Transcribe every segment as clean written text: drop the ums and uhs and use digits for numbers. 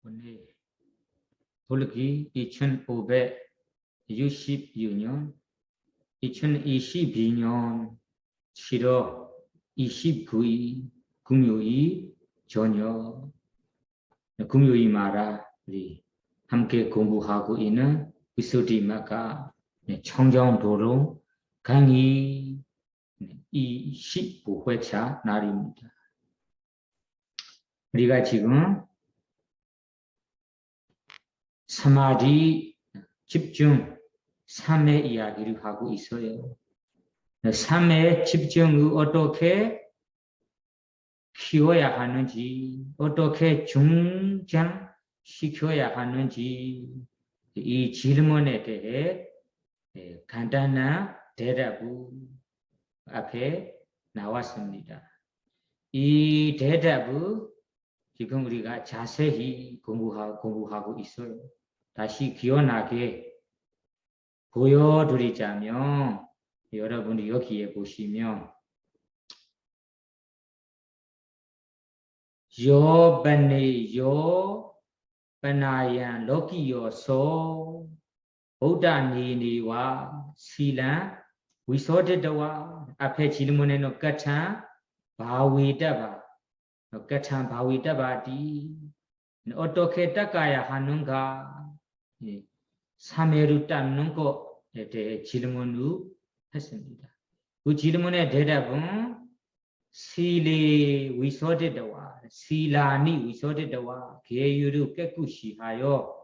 오늘 돌기 2026년 2022년 7월 29일 금요일 저녁 금요일마다 우리 함께 공부하고 있는 비수디마가 청정도로 강의 25회차 날입니다. 우리가 지금 사마디 집중 3의 이야기를 하고 있어요. 3의 집중을 어떻게 키워야 하는지, 어떻게 중장시켜야 하는지 이 질문에 대해 간단한 대답을 앞에 나왔습니다. 이 대답을 지금 우리가 자세히 공부하고 있어요. 다시 기억나게 보여드리자면 여러분이 여기에 보시면 요 바네 요 바나얀 로기요소 보다니니와 실란 위소데와 앞에 질문에는 까찬 바위다바 까찬 바위다바디 어떻게 닦아야 하는가 3회를 닦는 것에 대해 질문을 했습니다. 그 질문의 대답은 실리 위소데와 실라니 위소데와 계유를 깨끗이 하여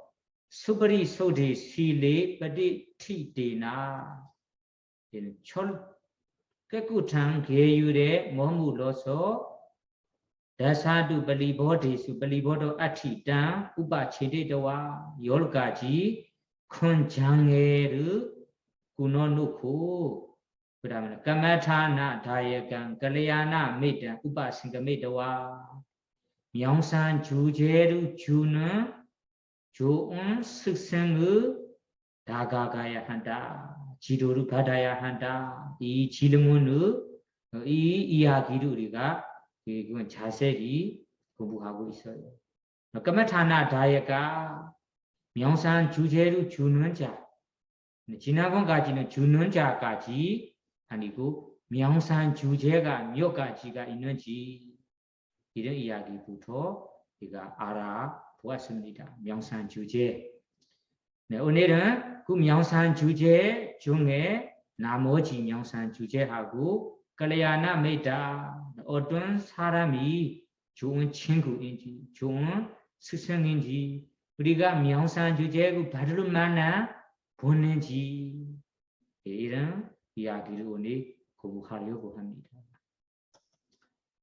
수브리 소디 실리ปฏิทิ데나 깨끗한 계율에 머물러서 다사두 발리보데수 발리보도 아티탄 우바체데와 10가지 큰 장애를 끊어놓고 그 다음에 까마타나 다예간 갈야나 메단 우바싱가메다와 명산 주제를 주는 좋은 식생을 다가가야 한다. 지도를 받아야 한다. 이 질문을 이 이야기를 우리가 그건 자세히 공부하고 있어요. 까마타나 다예가 명산 주제를 주는 자 지난번까지는 주는 자까지 아니고 명산 주제가 몇 가지가 있는지 이런 이야기부터 우리가 알아보았습니다. 명산 주제. 네, 오늘은 그 명산 주제 중에 나머지 명산 주제하고 갈야나 메다 어떤 사람이 좋은 친구인지 좋은 스승인지 우리가 명산 주제를 받을 만한 보는지 이런 이야기를 오늘 공부하려고 합니다.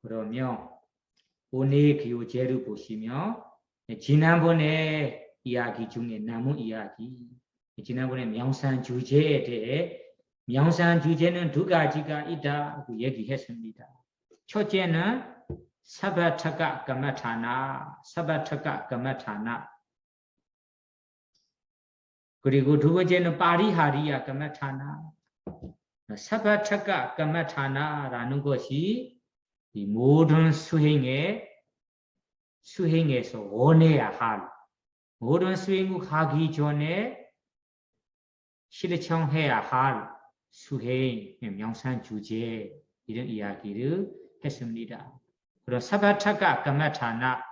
그러면 오늘 교재를 보시면 지난번에 이야기 중에 남은 이야기 지난번에 명산 주제에 대해 명산 주제는 2가지가 있다고 얘기했습니다. 첫째는 사바타카 까마타나 그리고 2번째는 파리하리야 까마타나 사바타카 까마타나라는 것이 이 모든 수행에서 원해야 할 모든 수행을 하기 전에 실천해야 할 수행, 명산 주제 이런 이야기를 했습니다. 그럼 사바타카 까마타나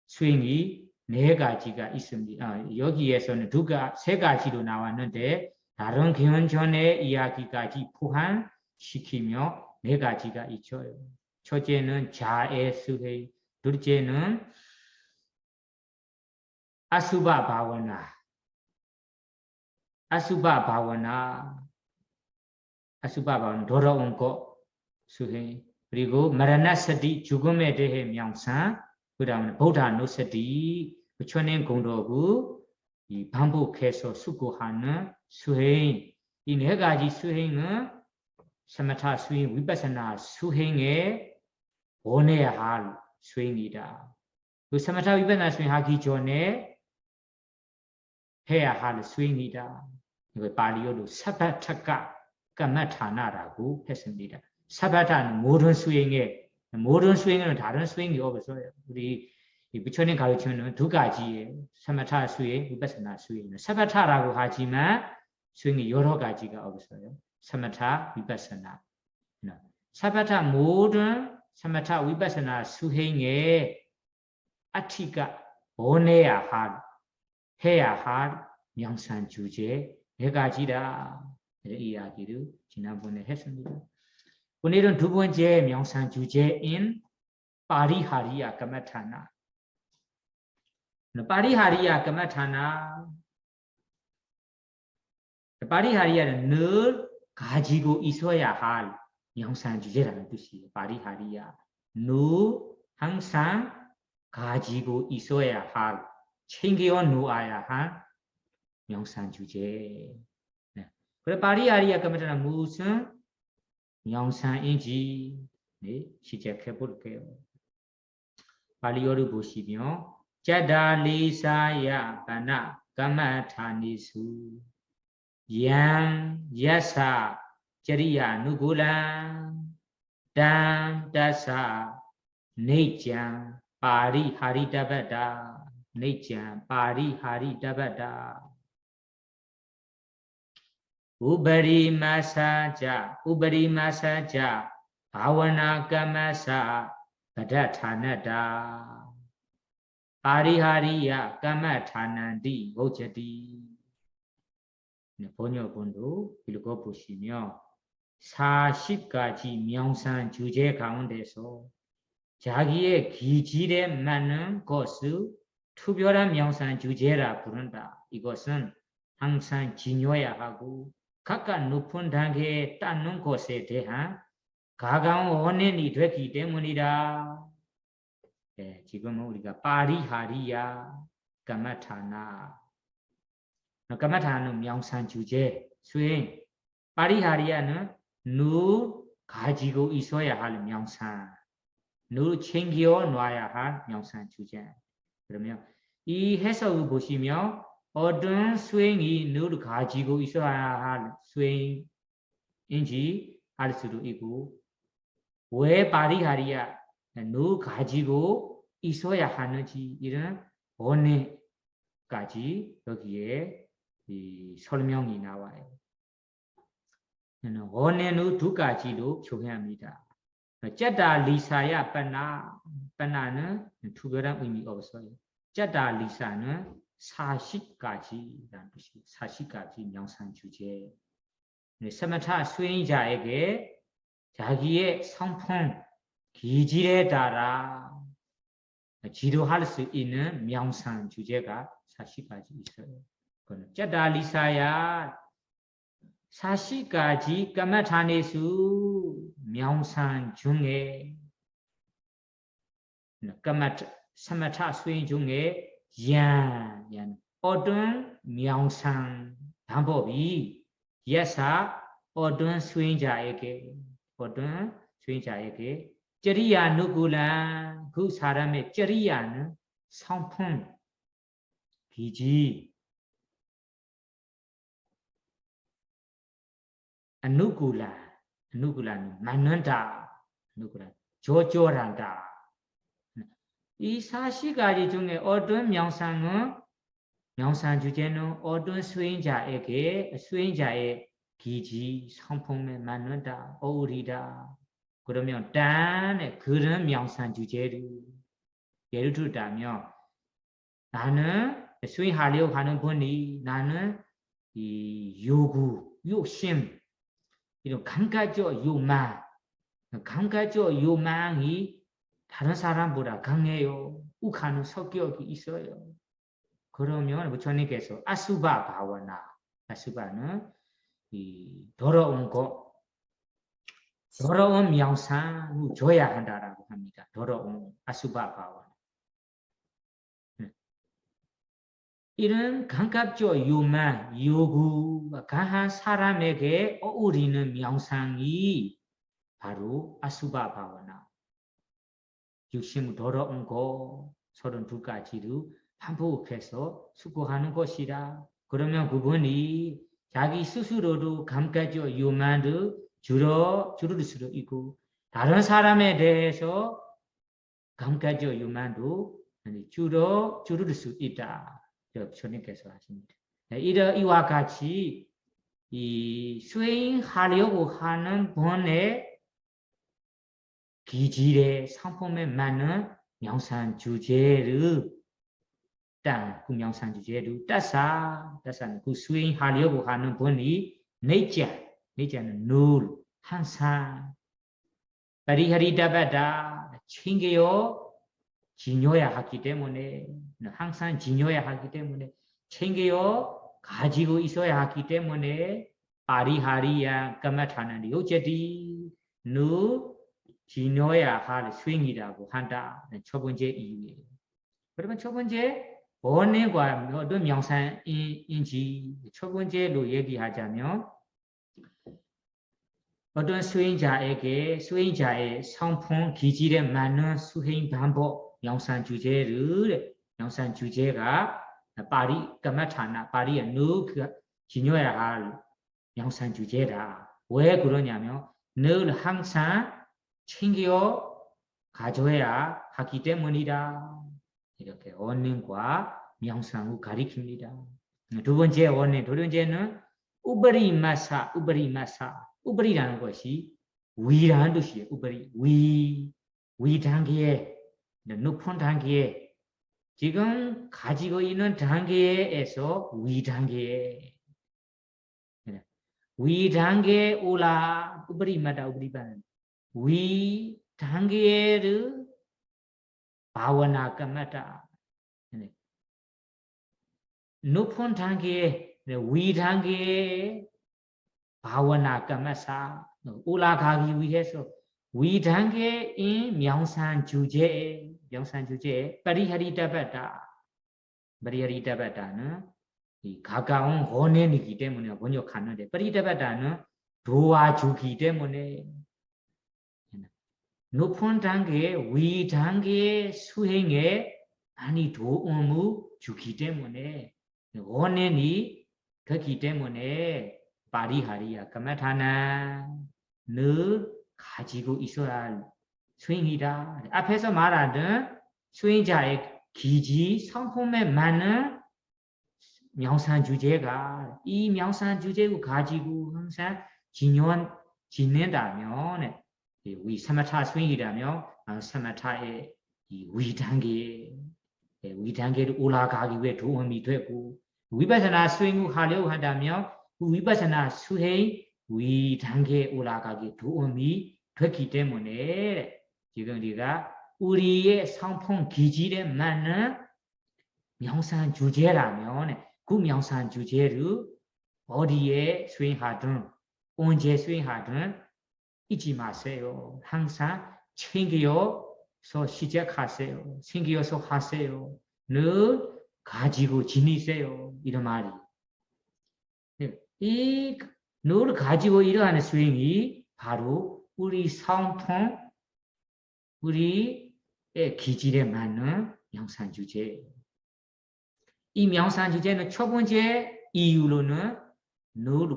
수행이 4가지가 있습니다. 여기에서는 3가지로 나왔는데 다른 견전의 이야기까지 포함시키며 4가지가 있죠. 첫째는 자의 수행, 둘째는 아수바 바와나 돌아온 것 수행 그리고 마라나사디 죽음에 대해 명상 그 다음에 보다누사디 부처님 공덕을 반복해서 수고하는 수행 이 4가지 수행은 사마타 수행, 위파사나 수행에 원해야 할 수행이다. 그 사마타 위파사나 수행하기 전에 해야 할 수행이다. 이걸 발리어로 사바타카 까마타나라고 했습니다. 사바타는 모든 수행은 다른 수행이 없어요. 우리 이 부처님 가르치는 두 가지예요. 사마타 수행, 위파스나 수행. 사마타라고 하지만 수행이 여러 가지가 없어요. 사마타, 위파스나. 사마타 모든 사마타, 위파스나 수행의 아티가 보내야 할, 해야 할 명상 주제 네 가지다. 이 이야기를 지난번에 했습니다. 오늘은 두 번째 명상 주제인 파리하리야 까마타나. 파리하리야 까마타나. 파리하리야는 늘 가지고 있어야 할 명상 주제라는 뜻이에요. 파리하리야. 늘 항상 가지고 있어야 할, 챙겨 놓아야 할 명상 주제. 네. 그래 파리하리야 까마타나 무슨 명상인지 네, 시작해 볼게요. 발리어를 보시면 짜다리사야 바나 까마타니수 양 야사 저리야 누구란 단 다사 네장 파리하리다바다 네장 파리하리다바다 우바리마사자 바와나까마사 바다타나다 파리하리야 까마타난디 오저디 번역본도 읽어보시며 40가지 명상 주제 가운데서 자기의 기질에 맞는 것을 특별한 명상 주제라 부른다. 이것은 항상 지녀야 하고 각각 높은 단계에 닿는 것에 대한 가까운 원인이 되기 때문이다. 네, 지금은 우리가 파리하리야 까마타나 까마타는 명상 주제 수행 파리하리야는 늘 가지고 있어야 할 명상 늘 챙겨 놔야 할 명상 주제. 그러면 이 해석을 보시면 어떤 수행이 늘 가지고 있어야 할 수행인지 알 수도 있고 왜 파리하리야 늘 가지고 있어야 하는지 이런 원인까지 여기에 이 설명이 나와요. 원인은 두 가지로 표현합니다. 짜다리사야 빠나는 특별한 의미가 없어요. 짜다리사는 40가지라는 뜻이에요. 40가지 명상 주제. 사마타 수행자에게 자기의 성품, 기질에 따라 지도할 수 있는 명상 주제가 40가지 있어요. 짜다리사야 40가지 까마타네수 명상 중에 사마타 수행 중에 어떤 명상 방법이 예사 어떤 수행자에게 저리야 누구란 그 사람의 저리야는 성품, 기질 아누구라는 맞는다. 조조란다. 이 40가지 중에 어떤 명상 주제는 어떤 수행자의 기질, 성품에 맞는다, 어울리다. 그러면 딴 그런 명상 주제를 예를 들자면 나는 수행하려고 하는 분이 나는 이 욕심 이런 감각적 욕망이 다른 사람보다 강해요. 욱하는 성격이 있어요. 그러면 부처님께서 아수바 바와나, 아수바는 이 더러운 명상을 줘야 한다라고 합니다. 더러운 아수바 바와나. 이런 감각적 요구가 강한 사람에게 어울리는 명상이 바로 아수바 바와나. 욕심 더러운 거 32가지를 반복해서 수고하는 것이다. 그러면 그분이 자기 스스로도 감각적 요만을 줄일 수도 있고 다른 사람에 대해서 감각적 요만도 주로 수 있다. 저는 계속 하십니다. 이와 같이 이 수행하려고 하는 분의 기질의 상품에 맞는 명상 주제를 그 명상 주제를 따서 그 수행하려고 하는 분이 내자는 늘 항상 파리하리다바다 챙겨요 지녀야 하기 때문에 항상 지녀야 하기 때문에 챙겨요 가지고 있어야 하기 때문에 파리하리야 까마타는 요제디 늘 지녀야 할 수행이라고 한다. 첫 번째 이유예요. 그러면 첫 번째 원인과 어떤 명상인지 첫 번째로 얘기하자면 어떤 수행자의 성품 기질에 맞는 수행 방법 명상 주제가 파리 까마타나 파리의 늘 지녀야 할 명상 주제다. 왜 그러냐면 늘 항상 챙겨 가져야 하기 때문이다. 이렇게 원인과 명상을 가리킵니다. 두 번째는 우버리마사. 우버리라는 것이 위라는 뜻이에요. 위 단계에 높은 단계에 지금 가지고 있는 단계에서 위 단계에 올라 우버리마다 위 단계를 바와나 까마다 높은 단계에 위 단계에 바와나 까마사 올라가기 위해서 위 단계의 명상 주제에 파리하리다바다는 이 가까운 원인이기 때문에 번역하는데 파리다바다는 도와주기 때문에 높은 단계, 위 단계의 수행에 많이 도움을 주기 때문에 원인이 그렇기 때문에 파리하리야 까마타나 늘 가지고 있어야 할 수행이다. 앞에서 말하던 수행자의 기지, 성품에 맞는 명상 주제가 이 명상 주제를 가지고 항상 지낸다면 위 사마타 수행이라면 사마타의 위 단계를 올라가기 위해 도움이 되고 위파사나 수행을 하려고 한다면 그 위파사나 수행 위 단계에 올라가기 도움이 됐기 때문에 지금 우리가 우리의 성품 기질에 맞는 명상 주제라면 그 명상 주제를 어디에 수행하든 언제 수행하든 잊지 마세요. 항상 챙겨서 시작하세요. 챙겨서 하세요. 늘 가지고 지니세요. 이런 말이. 이 늘 가지고 일어나는 수행이 바로 우리 성품, 우리의 기질에 맞는 명상 주제예요. 이 명상 주제는 첫 번째 이유로는 늘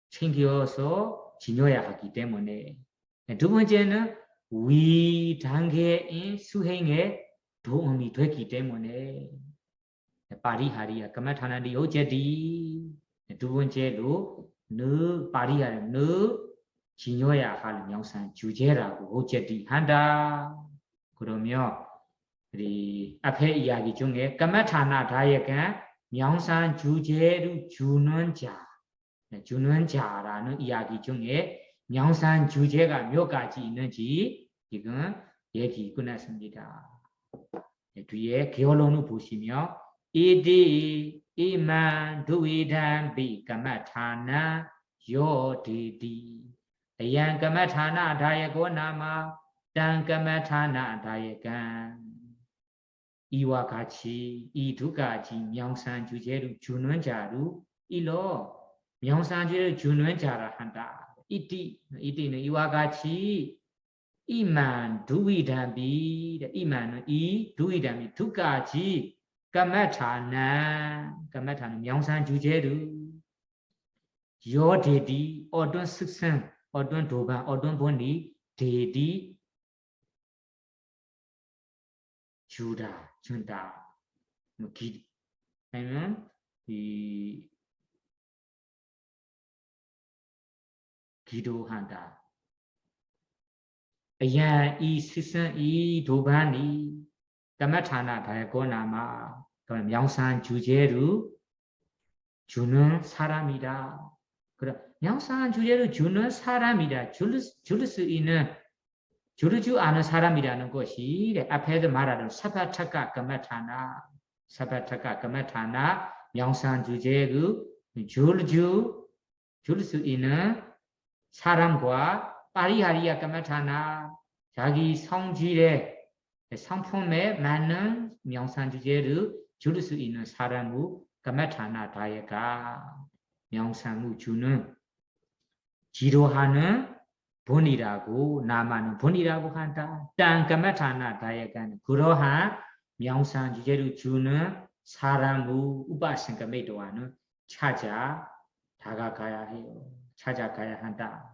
챙겨서 지녀야 하기 때문에 두 번째는 위 단계인 수행에 도움이 되기 때문에 파리하리야 까마타나디 요제디 두 번째로 늘 파리하리 늘 지녀야 할 명상 주제라고 요제디 한다. 그러면 우리 앞에 이야기 중에 까마타나 다예간 명상 주제를 주는 자라는 이야기 중에 명상 주제가 몇 가지 있는지 지금 얘기 끝났습니다. 뒤에 결론을 보시면 이디 이만 두이단 비 까마타나 요디디 아양 까마타나 다예고 나마 단 까마타나 다예간 이와 같이 이 두 가지 명상 주제를 주는 자로 일러 명상주를 주는 자라 한다. 이티는 이와 같이 이만 두위담비 이만은 이 두위담비 두 가지 까마타나 명상 주제를 요데디 어떤 습성 어떤 도반 어떤 본이 데디 주다 준다 뭐 기, 아니면 이 기도한다 아야 이 스승 이 도반이 까마타나 다야고나마 그럼 명산 주제로 주는 사람이다. 그럼 명상 주제로 주는 사람이다. 줄 수 있는 줄을 줄 아는 사람이라는 것이 앞에서 말하던 사바타카 까마타나 사바타카 까마타나 명상 주제로 줄 수 있는 사람과 파리하리야 까마타나 자기 성질의 성품에 맞는 명상 주제를 줄 수 있는 사람을 까마타나 다예가 명상을 주는 지도하는 본이라고 나만은 본이라고 한다. 땅 까마타나 다예가는 그러한 명상 주제를 주는 사람을 우바생가 메도와는 찾아 다가가야 해요. 찾아가야 한다.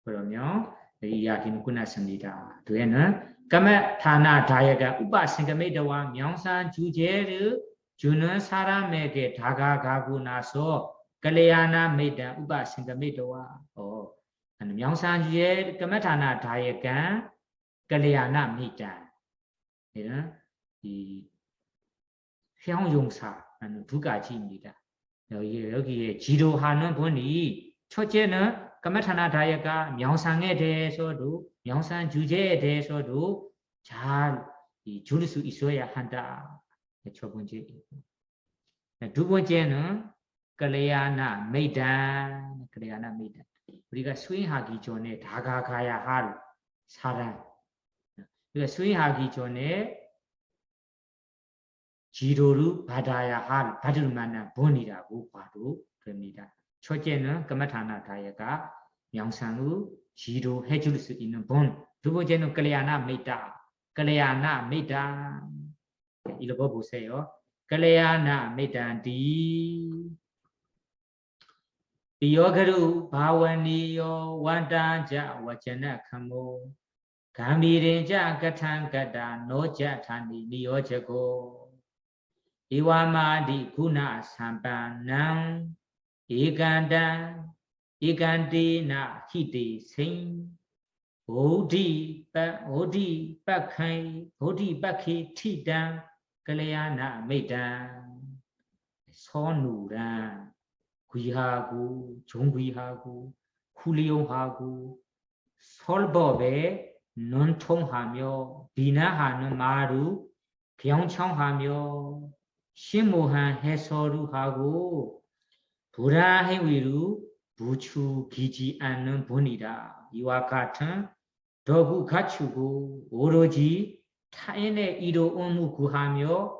그러면 이 이야기는 끝났습니다. 뒤에는 까마타나 다예가 우바생가 메도와 명상 주제를 주는 사람에게 다가가고 나서 kaleyana medan upasinga medowa 명상 주제 까마타나 다예가 kaleyana medan 이 형용사라는 두 가지입니다. 여기에 지도하는 분이 첫째는 까마타나 다예가 명상에 대해서도 명상 주제에 대해서도 잘 줄 수 있어야 한다. 첫 번째. 두 번째는 kaleyana 메이단 kaleyana 메이단 우리가 수행하기 전에 다가가야 할 사람 우리가 수행하기 전에 지도를 받을 만한 본이라고 봐도 됩니다. 첫째는 까마타나 다예가 명상을 지도해 줄 수 있는 본. 두 번째는 kaleyana 메이단 읽어보세요. kaleyana 메이단디 Yogaru Bhavaniyo Vandaja Vachana Kamo Gamirinja Gatangada Noja Tani Niyojago Iwamadi Guna Sampanang Igandi Na Hiti Sing Odi Bakhi Tidan Kaleyana Medan Sonuran 귀하고 존귀하고 훌륭하고 설법에 논통하며 비난하는 말을 경청하며 심오한 해설을 하고 불안 행위를 부추기지 않는 분이다. 이와 같은 덕을 갖추고 오로지 타인의 이로움을 구하며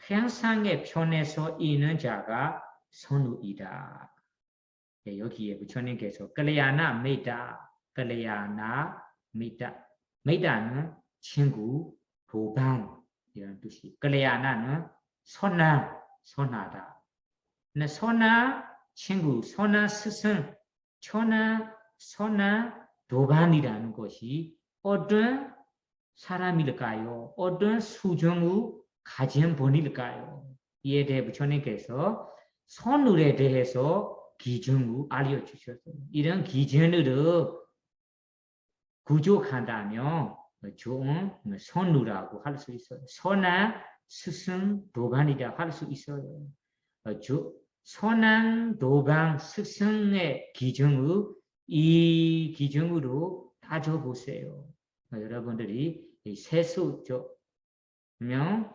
향상의 편에서 있는 자가 선우이다. 여기에 부처님께서 kaleyana 메이다는 친구, 도반 이런 뜻이. kaleyana는 선하다. 선한 친구, 선한 스승, 선한 도반이라는 것이 어떤 사람일까요? 어떤 수준을 가진 분일까요? 이에 대해 부처님께서 선울에 대해서 기준을 알려주셨어요. 이런 기준으로 구족한다면 좋은 선우라고 할 수 있어요. 선한 스승 도반이라 할 수 있어요. 선한 도반 스승의 기준을 이 기준으로 따져보세요. 여러분들이 세수죠. 그냥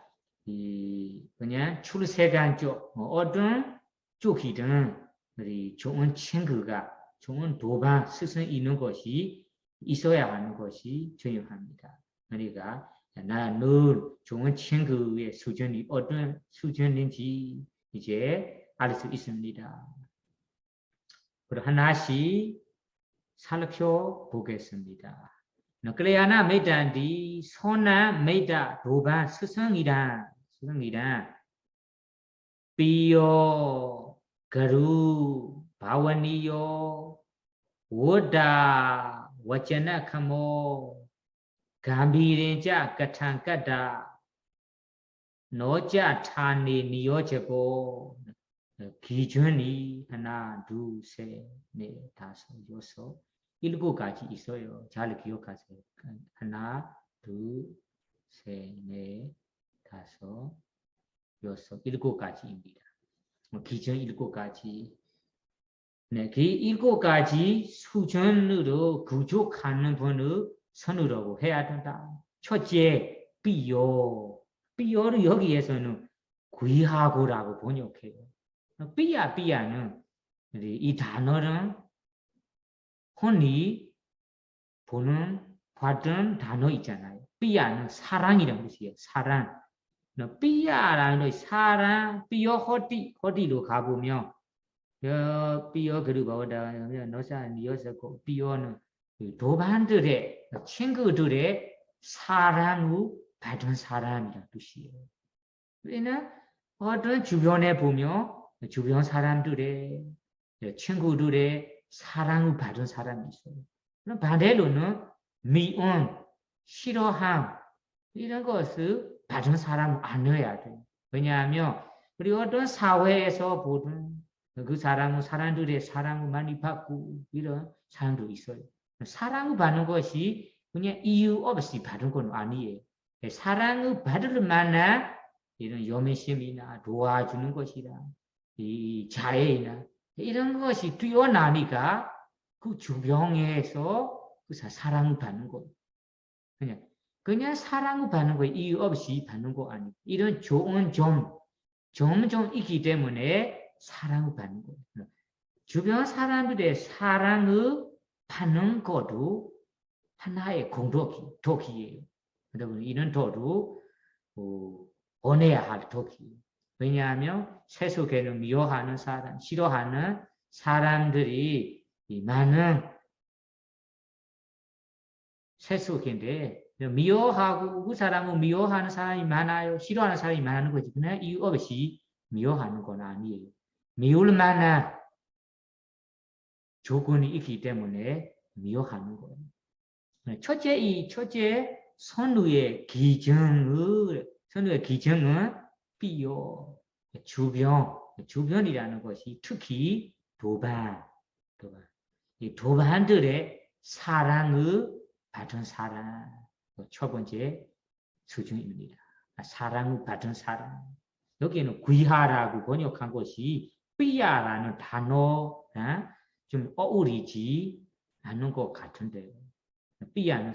출세관 쪽 어떤 쪽이든 우리 좋은 친구가 좋은 도반 스승 있는 것이 있어야 하는 것이 중요합니다. 그러니까 늘 좋은 친구의 수준이 어떤 수준인지 이제 알 수 있습니다. 그리고 하나씩 살펴보겠습니다. kaleyana 메이단디 선한 메이다 도반 스승이란 비요 가루 바와니요 오다 와체나 카모 감비린자 가탕가다 노자 타니 니요제고 기준이 하나 둘셋넷 다섯 여섯 일곱 가지 있어요. 잘 기억하세요. 하나 둘셋넷 다섯 여섯 일곱 가지입니다. 기준 일곱 가지. 네, 그 일곱 가지 수준으로 구족하는 분을 선으로 해야 된다. 첫째, 삐요를 여기에서는 귀하고라고 번역해요. 삐야는 이 단어는 흔히 받은 단어 있잖아요. 삐야는 사랑이라는 뜻이에요. 사랑. 삐야라는 사랑, 삐요 허디로 가보면 삐요 그리고 뭐다 노사 니어서고 삐요는 도반들의 친구들의 사랑을 받은 사람이라는 뜻이에요. 왜냐면 어떤 주변에 보면 주변 사람들의 친구들의 사랑을 받은 사람이 있어요. 그럼 반대로는 미움, 싫어함 이런 것을 받은 사람은 아니어야 돼요. 왜냐하면 우리 어떤 사회에서 보던 그 사람들의 사랑을 많이 받고 이런 사람도 있어요. 사랑을 받는 것이 그냥 이유 없이 받은 건 아니에요. 사랑을 받을 만한 이런 염매심이나 도와주는 것이라 이 자애나 이런 것이 뛰어나니까 그 주변에서 그 사랑을 받는 거예요. 그냥 사랑을 받는 거예요. 이유 없이 받는 거 아니에요. 이런 좋은 점 있기 때문에 사랑을 받는 거예요. 주변 사람들의 사랑을 받는 것도 하나의 도기예요. 여러분 이런 도도 원해야 할 도기예요. 왜냐하면 세속에는 미워하는 사람, 싫어하는 사람들이 많은 세속인데 미워하고 그 사람을 미워하는 사람이 많아요. 싫어하는 사람이 많은 거지. 그냥 이유 없이 미워하는 건 아니에요. 미울 만한 조건이 있기 때문에 미워하는 거예요. 첫째 선우의 기정은 삐요 주변이라는 것이 특히 이 도반들의 사랑을 받은 사람 첫 번째 수준입니다. 사랑을 받은 사람 여기는 귀하라고 번역한 것이 삐야라는 단어 좀 어울리지 않는 것 같은데요. 삐야는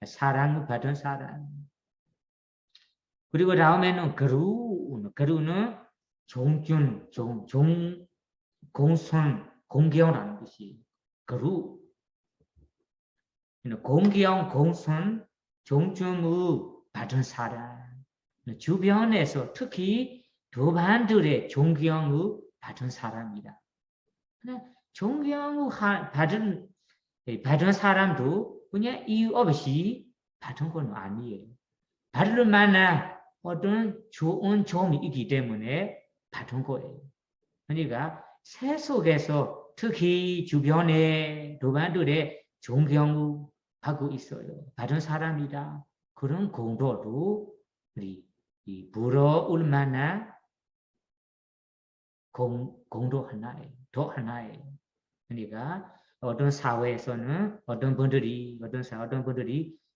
사랑을 받은 사람. 그리고 다음에는 그루는 공선, 공경이라는 뜻이 그루. 공경, 공선, 존중을 받은 사람. 주변에서 특히 도반들의 존경을 받은 사람이다. 존경을 받은 사람도 그냥 이유 없이 받은 건 아니에요. 받을 만한 어떤 좋은 점이 있기 때문에 받은 거예요. 그러니까 세속에서 특히 주변에 도반들의 존경을 하고 있어요. 받은 사람이다. 그런 공도도 우리 부러울 만한 공도 하나예요. 더 하나예요. 그러니까 어떤 사회에서는 어떤 분들이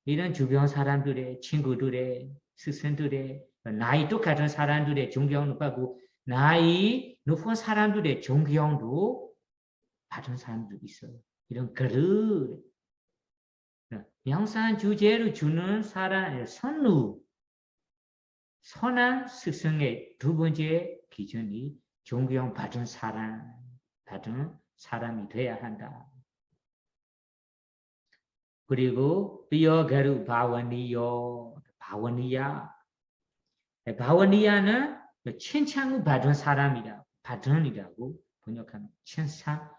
이런 주변 사람들의 친구들의 스승들의 나이 똑같은 사람들의 존경을 받고 나이 높은 사람들의 존경도 받은 사람도 있어요. 이런 그릇 명상 주제로 주는 사람 선한 스승의 두 번째 기준이 존경받은 사람이 돼야 한다. 그리고 삐어가루 바와니야는 칭찬을 받은 사람이다. 받은이라고 번역하는 칭찬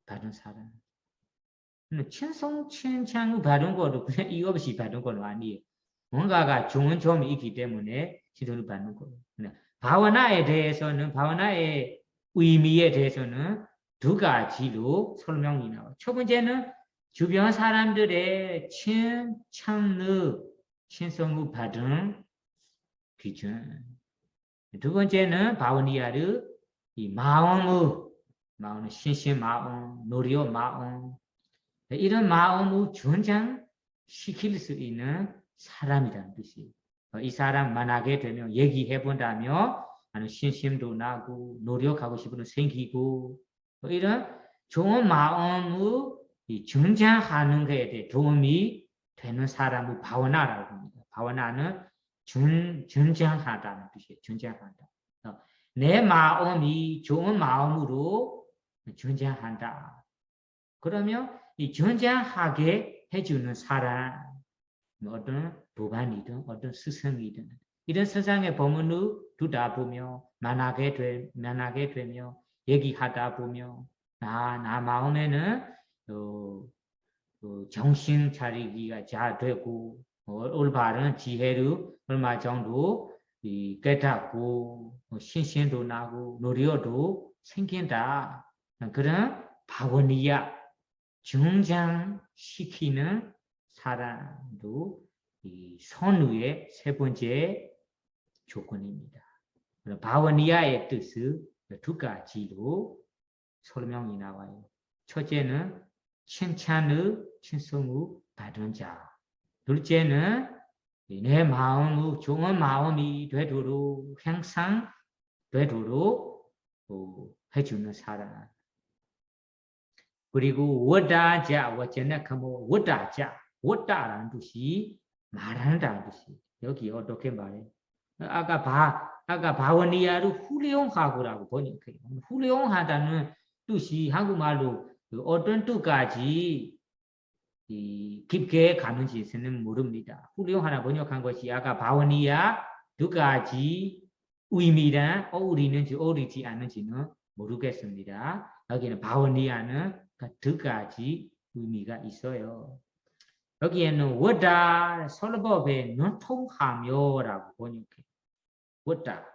받은 사람. 칭찬을 받은 것도 그냥 이유 없이 받은 건 아니에요. 뭔가가 좋은 점이 있기 때문에 지도를 받는 거예요. 바와나의 의미에 대해서는 두 가지로 설명이 나와요. 첫 번째는 주변 사람들의 칭찬을 신성을 받은 기준. 두 번째는 바오니아르 이 마음의 신신 마음, 노력 마음 이런 마음을 전장시킬 수 있는 사람이라는 뜻이에요. 이 사람 만나게 되면 얘기해 본다면 신심도 나고 노력하고 싶은 생기고 이런 좋은 마음을 전장하는 것에 대해 도움이 되는 사람을 바와나라고 합니다. 바와나는 전장하다는 뜻이에요. 전장한다. 내 마음이 좋은 마음으로 전장한다. 그러면 이 전장하게 해주는 사람, 어떤 도반이든 어떤 스승이든 이런 세상의 법문을 두다 보며 만나게 되며 얘기하다 보며 나 마음에는 정신 차리기가 잘 되고 올바른 지혜를 얼마 정도 깨닫고 신심도 나고 노력도 생긴다. 그런 바원이야 증장시키는 사람도 이 선우의 세 번째 조건입니다. 바원이야의 뜻은 두 가지로 설명이 나와요. 첫째는 칭찬의 칭송을 받은 자. 둘째는 내 마음의 좋은 마음이 되도록 항상 되도록 해주는 사람. 그리고 워다자 워제나 그뭐 워다자 워다라는 뜻이 말한다는 뜻이 여기 어떻게 말해? 아까 바원이야를 훌륭하고라고 보니까 훌륭하다는 뜻이 한국말로 어떤 뜻까지 깊게 가는지는 모릅니다. 훌륭하다 번역한 것이 아까 바원이야 두 가지 의미랑 어울리는지 어울리지 않는지는 모르겠습니다. 여기는 바원이야는 두 가지 의미가 있어요. 여기에는 워다 솔로법의 눈통하며라고 번역해. 워다.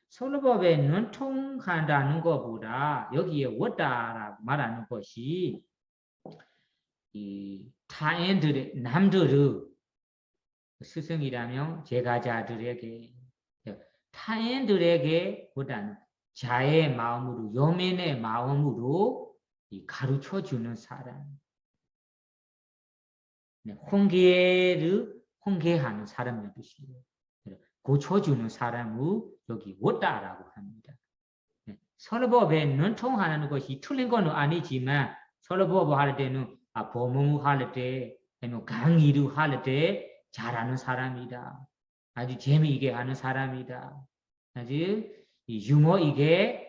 솔로법의 눈통한다는 것보다 여기에 워다라고 말하는 것이 이 타인들의 남들의 스승이라면 제가자들에게 타인들에게 보다는 자의 마음으로 여민의 마음으로 가르쳐 주는 사람. 홍계하는 사람의 뜻이에요. 고쳐주는 사람을 여기 워다라고 합니다. 설법에 눈통하는 것이 틀린 건 아니지만 설법 할 때는 법문 할 때, 아니면 강의를 할 때 잘하는 사람이다. 아주 재미있게 하는 사람이다. 아주 유머 있게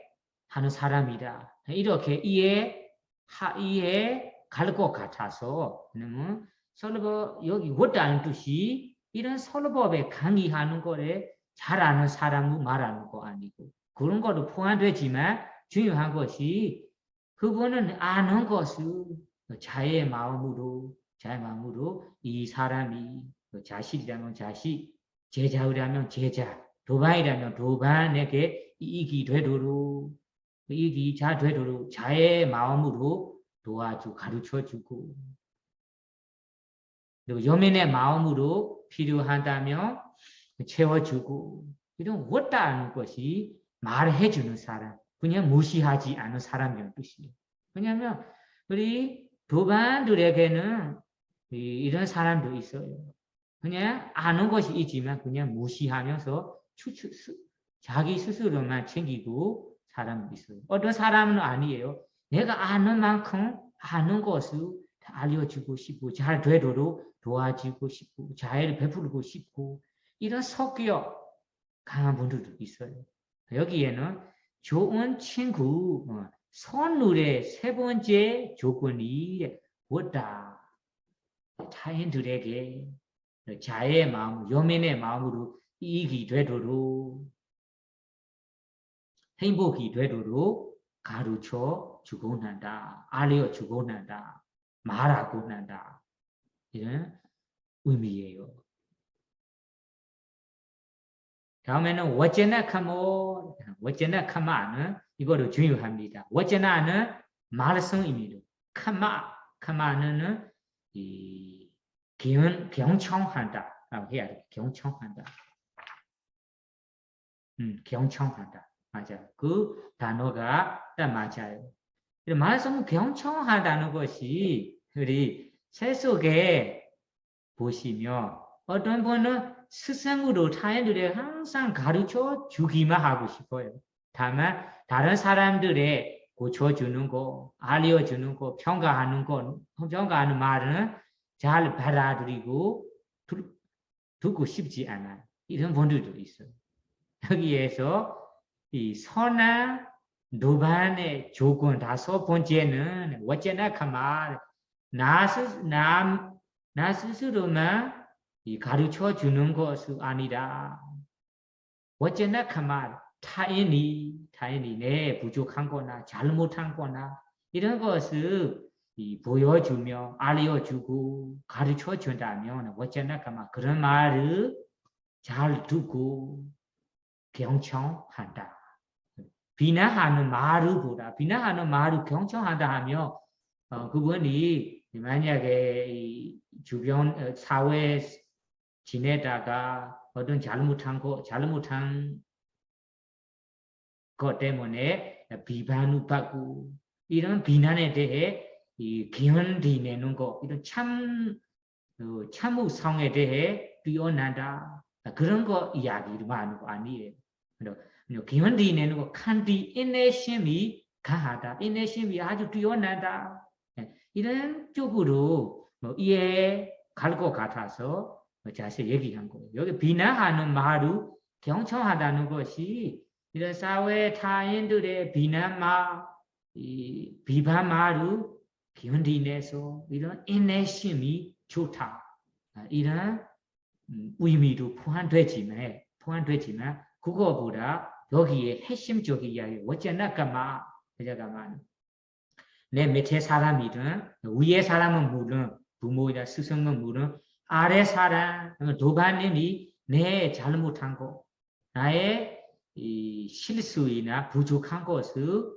하는 사람이다. 이렇게 이해할 것 같아서 설법 여기 워다는 뜻이 이런 설법에 강의하는 거에 잘하는 사람을 말하는 거 아니고 그런 것도 포함되지만 중요한 것이 그분은 아는 것을 자의 마음으로 이 사람이 자식이라면 자식, 제자라면 제자, 도반이라면 도반에게 이익이 되도록 이익이 잘 되도록 자의 마음으로 도와주고 가르쳐주고 그리고 여민의 마음으로 필요하다면 채워주고 이런 워다는 것이 말해주는 사람 그냥 무시하지 않는 사람이라는 뜻이에요. 왜냐하면 우리 도반들에게는 이런 사람도 있어요. 그냥 아는 것이 있지만 그냥 무시하면서 자기 스스로만 챙기고 사람도 있어요. 어떤 사람은 아니에요. 내가 아는 만큼 아는 것을 다 알려주고 싶고 잘 되도록 도와주고 싶고 자애를 베풀고 싶고 이런 성격 강한 분들도 있어요. 여기에는 좋은 친구, 선물의 세 번째 조건이 뭐다? 타인들에게 자의 마음, 여민의 마음으로 이익이 되도록 행복이 되도록 가르쳐 주곤 한다. 알려주곤 한다. 말하곤 한다. 이런 의미예요. 다음에는 워제나 카모 워제나 카마는 이거를 중요합니다. 워제나는 말씀입니다. 카마는 이 경청한다라고 해야 돼. 경청한다. 경청한다. 맞아요. 그 단어가 딱 맞아요. 말씀 경청하다는 것이 우리 책 속에 보시면 어떤 분은 스승으로 타인들에게 항상 가르쳐 주기만 하고 싶어요. 다만 다른 사람들의 고쳐주는 거, 알려주는 거, 평가하는 거, 평가하는 말은 잘 받아들이고 듣고 싶지 않아요. 이런 분들도 있어요. 여기에서 이 선한 노반의 조건 5번째는 어쩌나 가만 나 스스로만 이 가르쳐 주는 것이 아니라 어쩌나 가만 타인이 내 부족한 거나 잘못한 거나 이런 것을 이 보여주며 알려주고 가르쳐 준다면 어쩌나 가만 그런 말을 잘 듣고 경청한다. 비난하는 말을 경청한다 하면 그분이 만약에 이 주변 사회에 지내다가 어떤 잘못한 것 때문에 비판을 받고 이런 비난에 대해 이 견디내는 거 이런 참우성에 대해 뛰어난다 그런 거 이야기를 하는 거 아니에요. 견디내는 거 칸디 인내심이 강하다. 인내심이 아주 뛰어난다. 이런 쪽으로 이해갈 것 같아서 자세히 얘기한 거예요. 여기 비난하는 말을 경청하다는 것이 이런 사회 타인들의 비판 말을 견디내서 이런 인내심이 좋다. 이런 의미도 포함되지만 그거보다 여기에 핵심적인 이야기 어쩌나 까마 내 밑에 사람이든 위에 사람은 물론 부모이나 스승은 물론 아래 사람 도반님이 내 잘못한 거 나의 이 실수이나 부족한 것을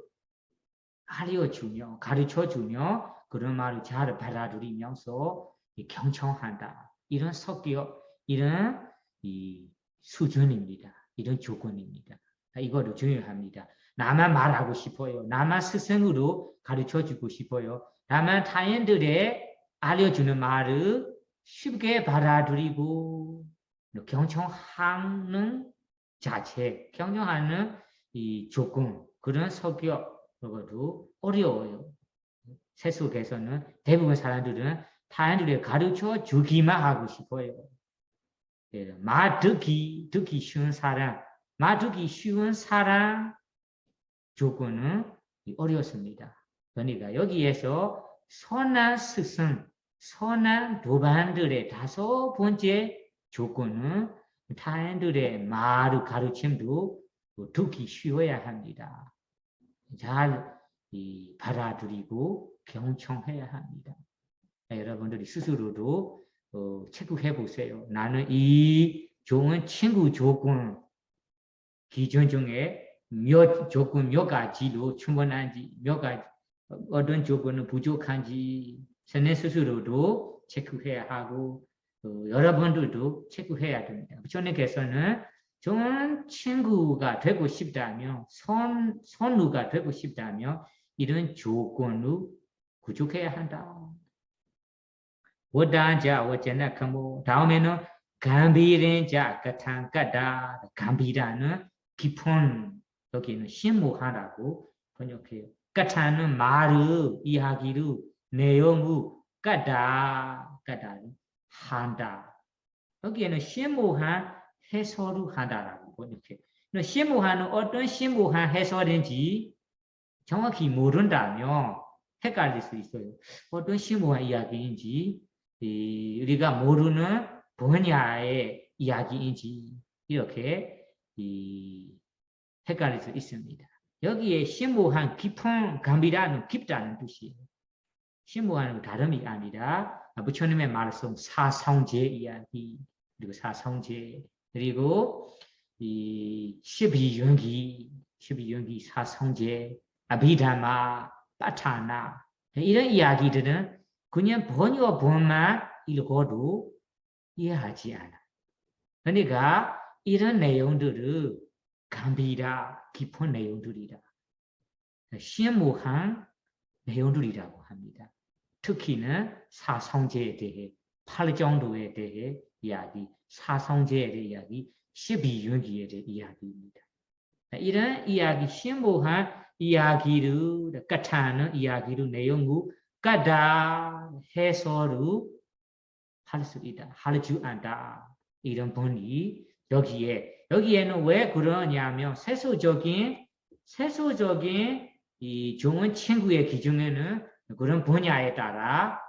알려주며 가르쳐주며 그런 말을 잘 받아들이면서 경청한다. 이런 성격, 이런 이 수준입니다. 이런 조건입니다. 이거를 중요합니다. 나만 말하고 싶어요. 나만 스승으로 가르쳐주고 싶어요. 나만 타인들의 알려주는 말을 쉽게 받아들이고 경청하는 자체, 경청하는 이 조건, 그런 성격 그것도 어려워요. 세속에서는 대부분 사람들은 타인들에게 가르쳐 주기만 하고 싶어요. 말 듣기 쉬운 사람 조건은 어렵습니다. 그러니까 여기에서 선한 스승, 선한 도반들의 5번째 조건은 타인들의 말을 가르침도 듣기 쉬워야 합니다. 잘 받아들이고 경청해야 합니다. 여러분들이 스스로도 체크해 보세요. 나는 이 좋은 친구 조건 기준 중에 몇 가지로 충분한지 몇 가지 어떤 조건은 부족한지 저는 스스로도 체크해야 하고 여러분들도 체크해야 됩니다. 부처님께서는 좋은 친구가 되고 싶다면 선우가 되고 싶다면 이런 조건을 구축해야 한다. 워단자 워제나 카모 다음에는 감비른자 가탕가다 감비라는 깊은 여기는 심무하라고 번역해요. 가타는 말을 이야기를 내용을 까다는 한다. 여기에는 심무한 해설을 한다라고 번역해요. 심무한은 어떤 심무한 해설인지 정확히 모른다면 헷갈릴 수 있어요. 어떤 심오한 이야기인지 우리가 모르는 분야의 이야기인지 이렇게 헷갈릴 수 있습니다. 여기에 심오한 깊은 감이라는 깊다는 뜻이에요. 심오한 다름이 아니라 부처님의 말씀 사성제 이야기 그리고 사성제 그리고 이 12연기 사성제 아비담마 빠타나 이런 이야기들은 그냥 번역 본만 읽어도 이해하지 않아. 그러니까 이런 내용들을 감비라 깊은 내용들이다. 심오한 내용들이라고 합니다. 특히는 사성제에 대해 8정도에 대해 이야기, 사성제에 대해 이야기, 12윤기에 대해 이야기입니다. 이런 이야기, 심오한 이야기를 까타는 이야기를 내용을 까다 해서를 할 수 있다. 할 줄 안다. 이런 분이 여기에는 왜 그러냐면 세속적인 이 좋은 친구의 기준에는 그런 분야에 따라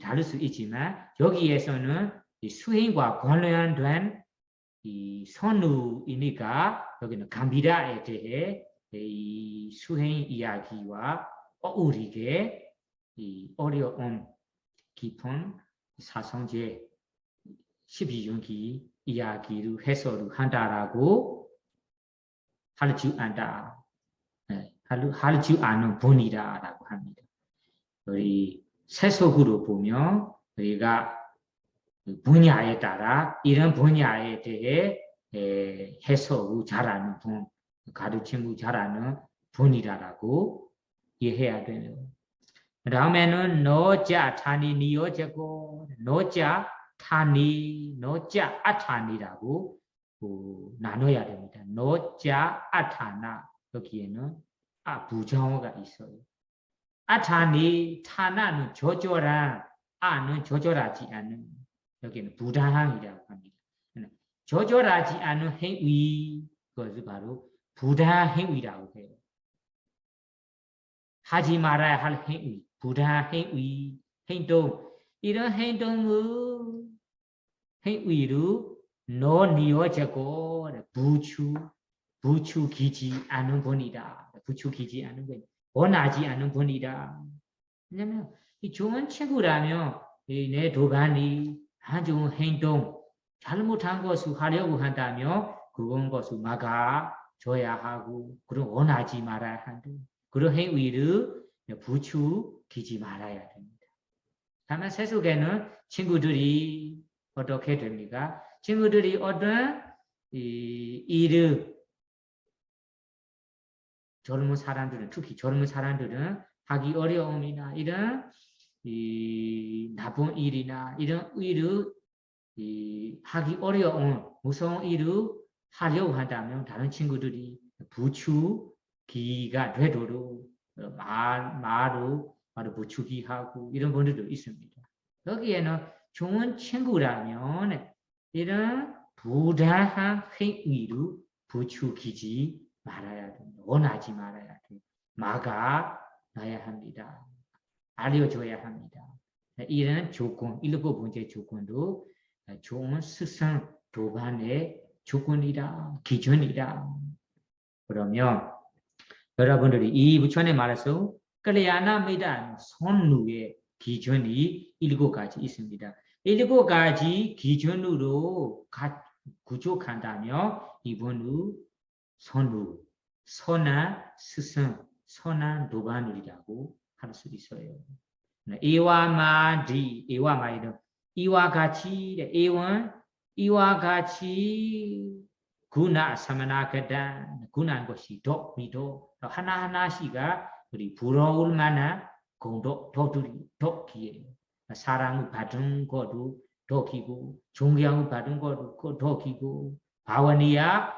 다를 수 있지만 여기에서는 이 수행과 관련된 이 선우이니까 여기는 감비라에 대해 이 수행 이야기와 어울리게 이 어려운 깊은 사성제 12윤기 이야기를 해설을 한다라고 할 줄 안다. 할 줄 아는 분이다라고 합니다. 우리 세속으로 보면 우리가 분야에 따라 이런 분야에 대해 해석을 잘하는 분, 가르침을 잘하는 분이다라고 이해해야 되네요. 그 다음에는 너자 타니 니어제고 너자 타니 너자 아타니라고 나눠야 됩니다. 너자 아타나 여기에는 부정어가 있어요. 아타니 타나는 조절한 아는 조절하지 않는 여기는 부당이라고 합니다. 조절하지 않은 행위 그것을 바로 부당 행위라고 해요. 하지 말아야 할 행위, 부당 행위, 행동 이런 행위를 넣어니어지고 부추기지 않은 분이다. 부추기지 않은 분, 원하지 않은 분이다. 왜냐면 이 좋은 친구라면 내 도반이 안 좋은 행동, 잘못한 것을 하려고 한다면 그건 것을 막아줘야 하고 그럼 원하지 말아야 한다. 그런 행위를 부추기지 말아야 됩니다. 다만 세속에는 친구들이 어떻게 됩니까? 친구들이 어떤 일을 젊은 사람들은 특히 젊은 사람들은 하기 어려움이나 이런 나쁜 일이나 이런 일을 하기 어려운 무서운 일을 하려고 한다면 다른 친구들이 부추기가 되도록 말로 부추기하고 이런 분들도 있습니다. 여기에는 좋은 친구라면 이런 부당한 행위를 부추기지 말아야 됩니다. 원하지 말아야 돼요. 막아놔야 합니다. 알려줘야 합니다. 이런 조건, 7번째 조건도 좋은 스승 도반의 조건이다, 기준이다. 그러면 여러분들이 이 부처님 말해서 끌야나 메다 선루의 기준이 7가지 있습니다. 7가지 기준으로 구족한다면 이분은 선루, 선한 스승, 선한 도반이라고 할 수 있어요. 에와마디, 에와마이는 이와 같이, 이와 같이 구나 사마나가단, 구나한 것이 더, 미도 하나하나씩가 우리 부러울 만한 공도 더 기에 사랑을 받은 것도 더 기고 존경을 받은 것도 더 기고 바원이야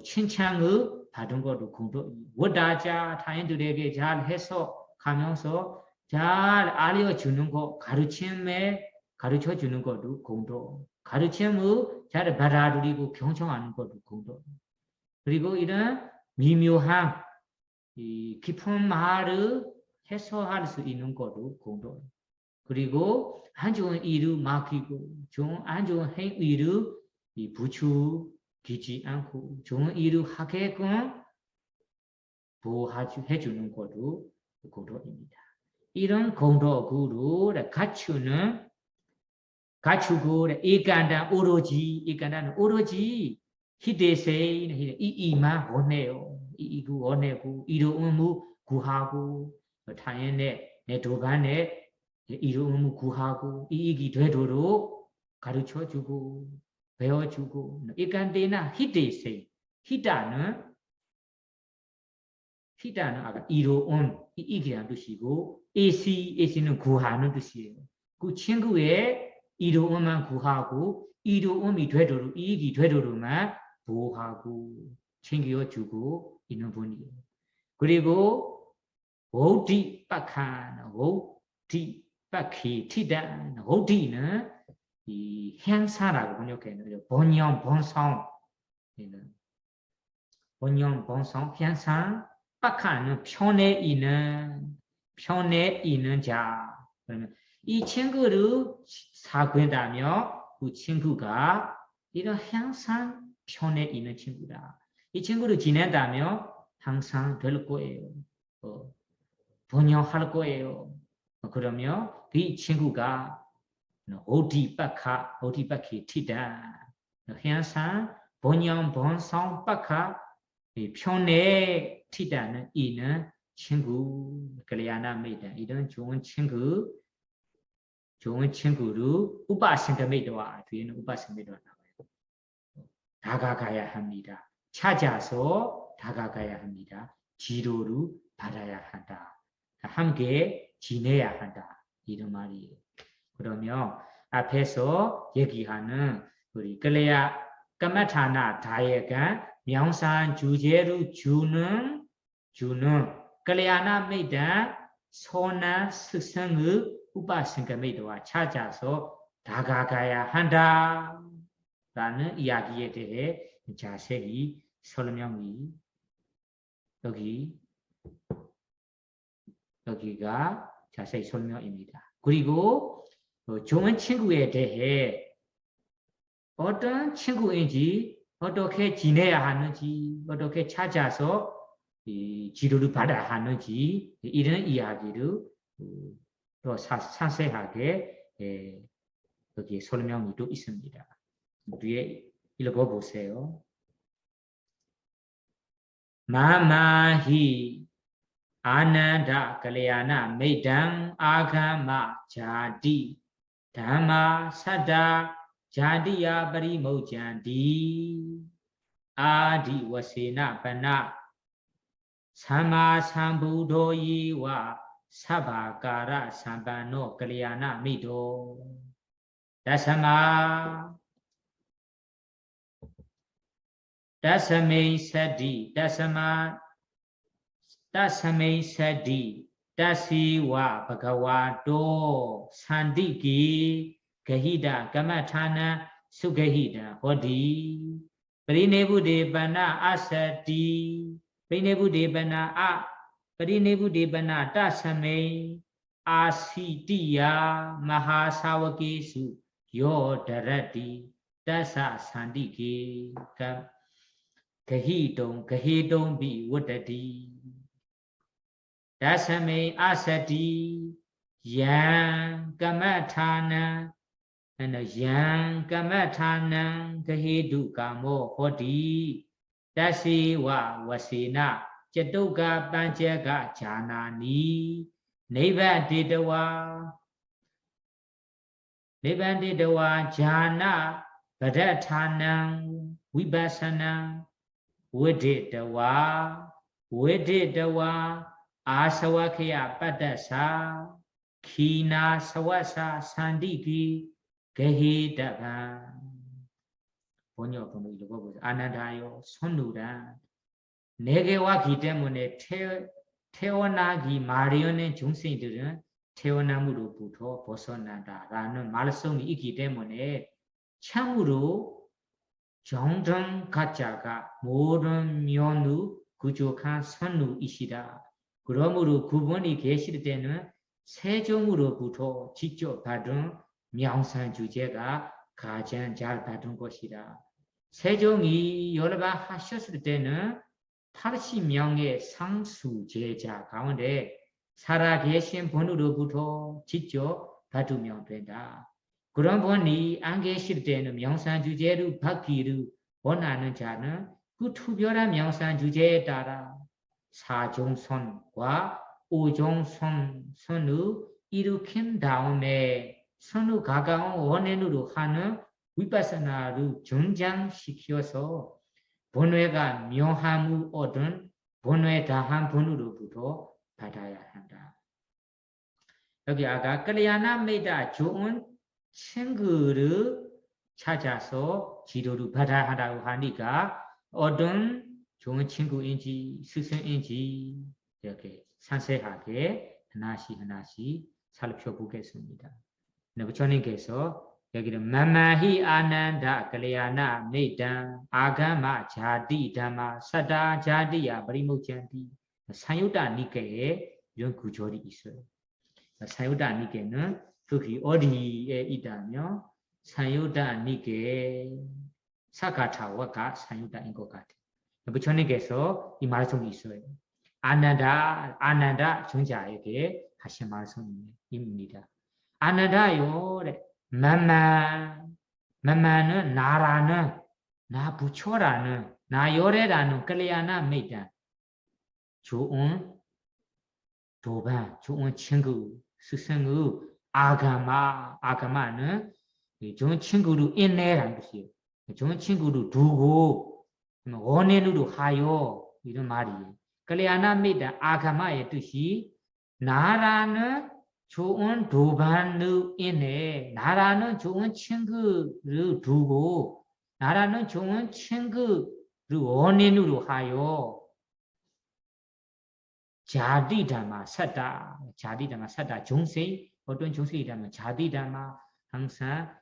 칭찬을 받은 것도 공도 원다자 타인들에게 잘 해서 가면서 잘 알려주는 것 가르쳐 주는 것도 공도 가르침을 잘 받아들이고 경청하는 것도 공도 그리고 이런 미묘한 깊은 말을 해소할 수 있는 것도 공도 그리고 안 좋은 일을 맡기고 안 좋은 행위를 부추기지 않고 좋은 일을 하게끔 보호해주는 것도 공도입니다. 이런 공덕으로 갖추는 가추고 에간다 오로지 에간다는 오로지 히데세이 이만 원해요 이구 원해고 이로 의무 구하고 타인의 내 도반에 이로 의무 구하고 이익이 되도록 가르쳐 주고 배워 주고 에간데나 히데세이 히다는 아까 이로 이익이라는 뜻이고 AC는 구하는 뜻이에요. 그 친구의 이로움만 구하고 이로움이 되도록 이익이 되도록만 보호하고 챙겨주고 있는 분이에요. 그리고 호디 빡한 호디 빡히 티단 호디는 이 향사라고 번역해요. 번영 번성 번영 번성 향사 빡하는 편에 있는 자. 그러면 이 친구를 사귀다며 그 친구가 이런 항상 편에 있는 친구다. 이 친구를 지낸다면 항상 될 거예요. 번영할 거예요. 그러면 이 친구가 어디박히 티다. 항상 번영 번성 빡하 편에 티다는 이는 친구, 그래야나 메이다. 이런 좋은 친구를 우바생가메이도와 뒤에는 우바생가메이도가 나와요. 다가가야 합니다. 찾아서 다가가야 합니다. 지도를 받아야 한다. 함께 지내야 한다. 이런 말이에요. 그러면 앞에서 얘기하는 우리 클레야 까마타나 다예간 명산 주제로 주는 클레야나 메이다 선한 스승의 우바생가메이도와 찾아서 다가가야 한다. 라는 이야기에 대해 자세히 설명이 여기가 자세히 설명입니다. 그리고 좋은 친구에 대해 어떤 친구인지 어떻게 지내야 하는지 어떻게 찾아서 지도를 받아야 하는지 이런 이야기를 더 상세하게 여기에 설명이 또 있습니다. 뒤에 읽어보세요. 마마히 아난다 갈야나 메이당 아가마 자디 담마 사다 자디야 파리모잔디 아디 와세나 바나 삼마 삼부도이와 사바가라 삼바노 갈야나 미도 다사마 다사메 사디 다사마 다사메 사디 다시와 바가와도 산디기 가히다 가마타나 수가히다 호디 프리네부데바나 아사디 프리네부데바나 프리네부데바나 다사메 아시티야 마하사와케수 요다라티 다사 산디기 가히동 비 워다디 다사메 아사디 양 까마타나 양 까마타나 가히두 까모 호디 다시와 와시나 제도가 반제가 자나니 네바디드와 자나 바다타나 위바사나 위디드와 아사와케야 빠다사 키나 사와사 산디기 게히다가 번역본을 읽어보세요. 아나다요 손누라 내게와 기 때문에 태어나기 마련인 중생들은 태어남으로부터 벗어난다라는 말씀이 있기 때문에 참으로 정정 가짜가 모든 면으로 부족한 선우이시다. 그러므로 그분이 계실 때는 세종으로부터 직접 받은 명산 주제가 가장 잘 받은 것이다. 세종이 여러 번 하셨을 때는 80명의 상수 제자 가운데 살아계신 분으로부터 직접 받으면 된다. 그런 분이 안 계실 때는 명상 주제로 바뀌루 원하는 자는 그 특별한 명상 주제에 따라 사종선과 오종선을 일으킨 다음에 선후 가까운 원인으로 하는 위파사나를 정장시켜서 본회가 묘함을 얻은 본회 다한 분으로부터 받아야 한다. 여기 아까 끌리아나 메다 좋은 친구를 찾아서 지도를 받아야 한다고 하니까 어떤 좋은 친구인지 스승인지 이렇게 상세하게 하나씩 살펴보겠습니다. 부처님께서 여기는 마마히 아난다 끌리아나 메다 아가마 자디 담마 사다 자디야 브리무찬티 사유다 니케에 이런 구절이 있어요. 사유다 니케는 특히 어디에 있다면 사유다 니케 사가타와가 사유다인 것 같아요. 부처님께서 이 말씀이 있어요. 아난다 정자에게 하신 말씀입니다. 아난다요, 만만은 나라는, 나 부처라는, 나 요래라는 끌리아나 메다 좋은 도반, 좋은 친구, 스승의 아가마는 좋은 친구로 인내라는 것이에요. 좋은 친구로 두고 원인으로 하여 이런 말이에요. 끌리아나 메다 아가마의 뜻이 나라는 좋은 도반을 인해 나라는 좋은 친구를 두고 나라는 좋은 친구를 원인으로 하여 자디담마 사다 중생 어떤 중생이라면 자디담마 항상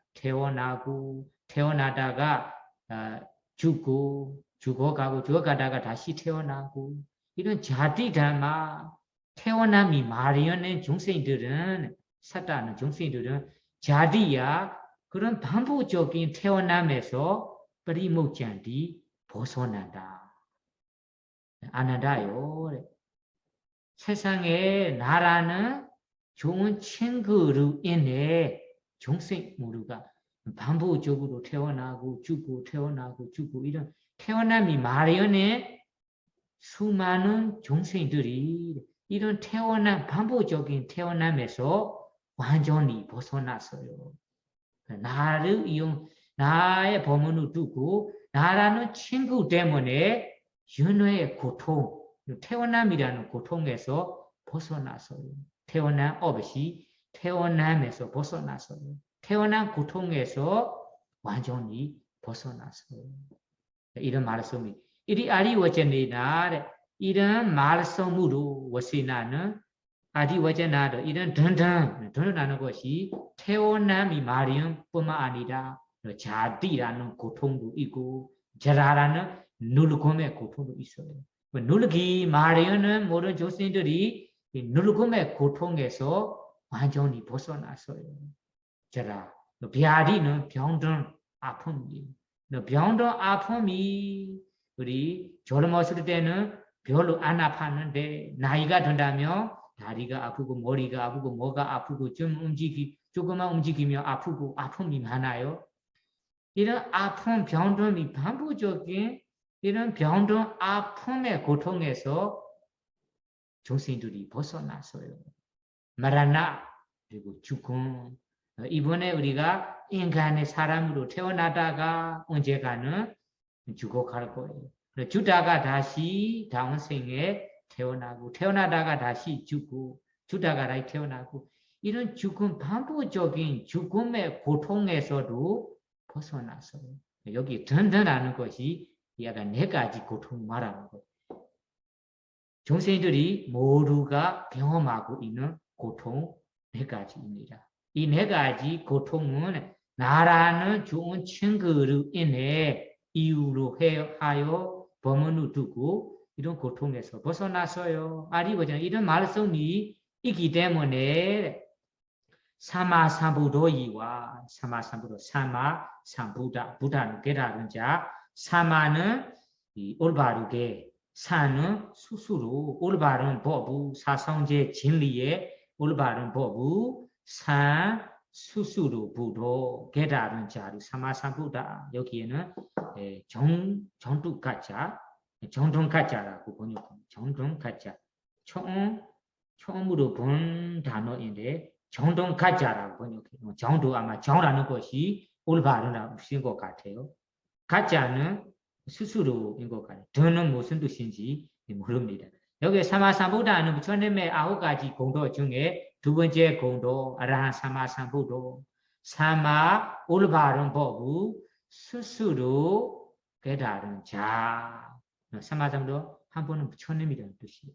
태어나다가 죽어가다가 다시 태어나고 이런 자디담마 태어남이 마련된 중생들은 사다는 중생들은 자디야 그런 반복적인 태어남에서 프리모찬디 벗어난다. 아난다요. 세상에 나라는 좋은 친구로 인해 중생 모두가 반복적으로 태어나고 죽고 태어나고 죽고 이런 태어남이 마련해 수많은 중생들이 이런 반복적인 태어남에서 완전히 벗어났어요. 나의 범은을 두고 나라는 친구 때문에 윤회의 고통, 태어남이라는 고통에서 벗어났어요. 태어남 없이 태어남에서 벗어났어요. 태어난 고통에서 완전히 벗어났어요. 이런 말씀이 이리 아리워전이나 이런 말씀으로 워시나는 아디워전나도 이런 든든하는 것이 태어남이 마련뿐만 아니라 자디라는 고통도 있고 자라라는 늙음의 고통도 있어요. 늙기 마련은 모든 조신들이 늙음의 고통에서 완전히 벗어났어요. 자라 비아리는 병든 아픔이 병든 아픔이 우리 젊었을 때는 별로 안 아팠는데 나이가 든다면 다리가 아프고 머리가 아프고 뭐가 아프고 조금만 움직이면 아프고 아픔이 많아요. 이런 아픔 병든이 반복적인 이런 병든 아픔의 고통에서 조신들이 벗어났어요. 마라나 그리고 죽음. 이번에 우리가 인간의 사람으로 태어나다가 언제가는 죽어갈 거예요. 죽다가 다시 다음 생에 태어나고 태어나다가 다시 죽고 죽다가 다시 태어나고 이런 죽음 반복적인 죽음의 고통에서도 벗어났어요. 여기 든든하는 것이 약간 4가지 고통 말하는 거예요. 중생들이 모두가 경험하고 있는 고통 4가지입니다. 이 4가지 고통은 나라는 좋은 친구로 인해 이유로 하여 범은을 두고 이런 고통에서 벗어났어요. 아리버전 이런 말씀이 있기 때문에 사마삼부도이와 사마삼부다 부다는 깨달은 자 사마는 올바르게 사는 스스로 올바른 법부 사성제 진리의 올바른 법부 수수로 부도 게다른 자루 사마삼부다 여기에는 정두 가짜 정동 가짜라고 번역합니다. 정동 가짜 처음으로 본 단어인데 정동 가짜라고 번역해요. 정도 아마 정라는 것이 올바른 것 같아요. 가짜는 스스로인 것 같아요. 저는 무슨 뜻인지 모릅니다. 여기 사마삼부다는 부처님의 9가지 공도 중에 두 번째 공도 아라한 사마삼부도 사마 올바른 법을 스스로 깨달은 자. 사마삼부도 한 번은 부처님이라는 뜻이에요.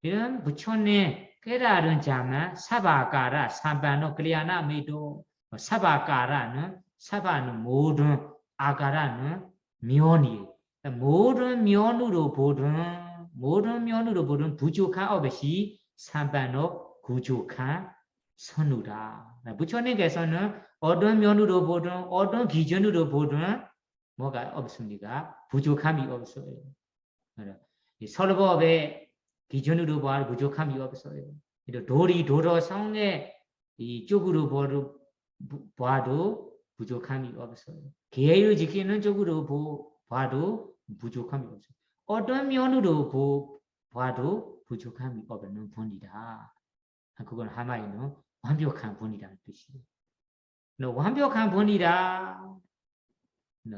이런 부처님 깨달은 자만 사바가라 삼반노 클리아나 미도 사바가라는 사바는 모든 아가라는 면이에요. 모든 면으로 보든 부족한 업이 삼반노 부족한 선우다. 부처님께서는 어떤 면으로 보든 어떤 기준으로 보든 뭐가 없습니까? 부족함이 없어요. 설법의 기준으로 봐도 부족함이 없어요. 도로성의 이쪽으로 봐도 부족함이 없어요. 계율 지키는 쪽으로 봐도 부족함이 없어요. 어떤 면으로 봐도 부족함이 없는 분이다. 그건 하마이는 완벽한 분이라는 뜻이에요. 완벽한 분이다.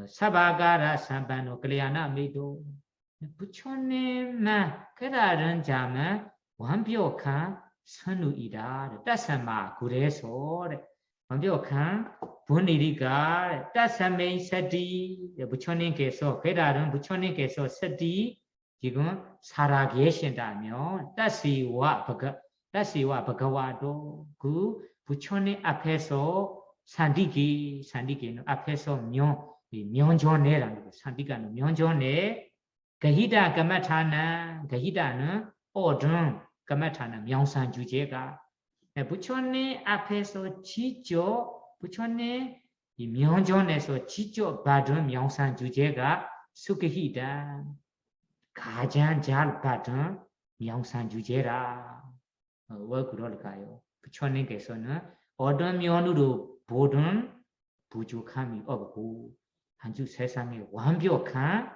사바가라 삼반노 클리아나 미도 부처님만 깨달은 자만 완벽한 선우이다. 따사마 그래서 완벽한 분이리가 따사메 사디 부처님께서 깨달은 부처님께서 사디 지금 살아계신다면 따시와 버가와도 그 부처님 앞에서 산디기는 앞에서 명존내라는 거 산디가는 명존내 가히다 까마타나 가히다는 어든 까마타나 명산 주제가 부처님 앞에서 직접 부처님 이 명존에서 직접 받은 명산 주제가 수가히다 가장 잘 받은 명산 주제라. 왜 그럴까요? 부처님께서는 어떤 면으로 보든 부족함이 없고 한주 세상에 완벽한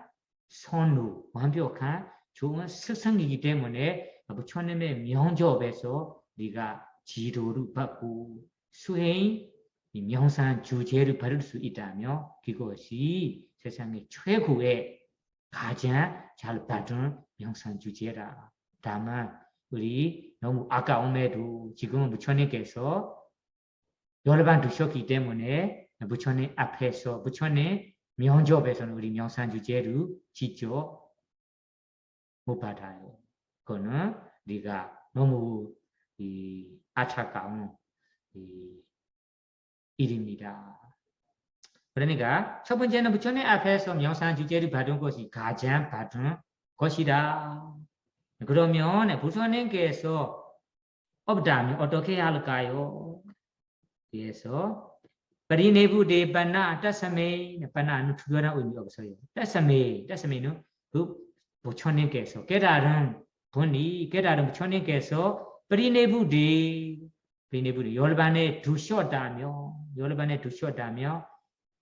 선우, 완벽한 좋은 스승이기 때문에 부처님의 명접에서 네가 지도를 받고 수행 명산 주제를 받을 수 있다며 그것이 세상의 최고의 가장 잘 받은 명산 주제라. 다만 우리 너무 아까움에도 지금은 부처님께서 여러 번 두셨기 때문에 부처님 앞에서 부처님 명접에서는 우리 명산 주제를 직접 못 받아요. 그거는 네가 너무 안타까운 일입니다. 그러니까 첫 번째는 부처님 앞에서 명산 주제를 받은 것이 가장 받은 것이다. 그러면 부처님께서 없다면 어떻게 할까요? 그래서 Parinebude Pana Tasame Pananu 특별한 의미 없어요. 따스메는 그 부처님께서 깨달은 분이 깨달은 부처님께서 Parinebude 열반에 두셨다며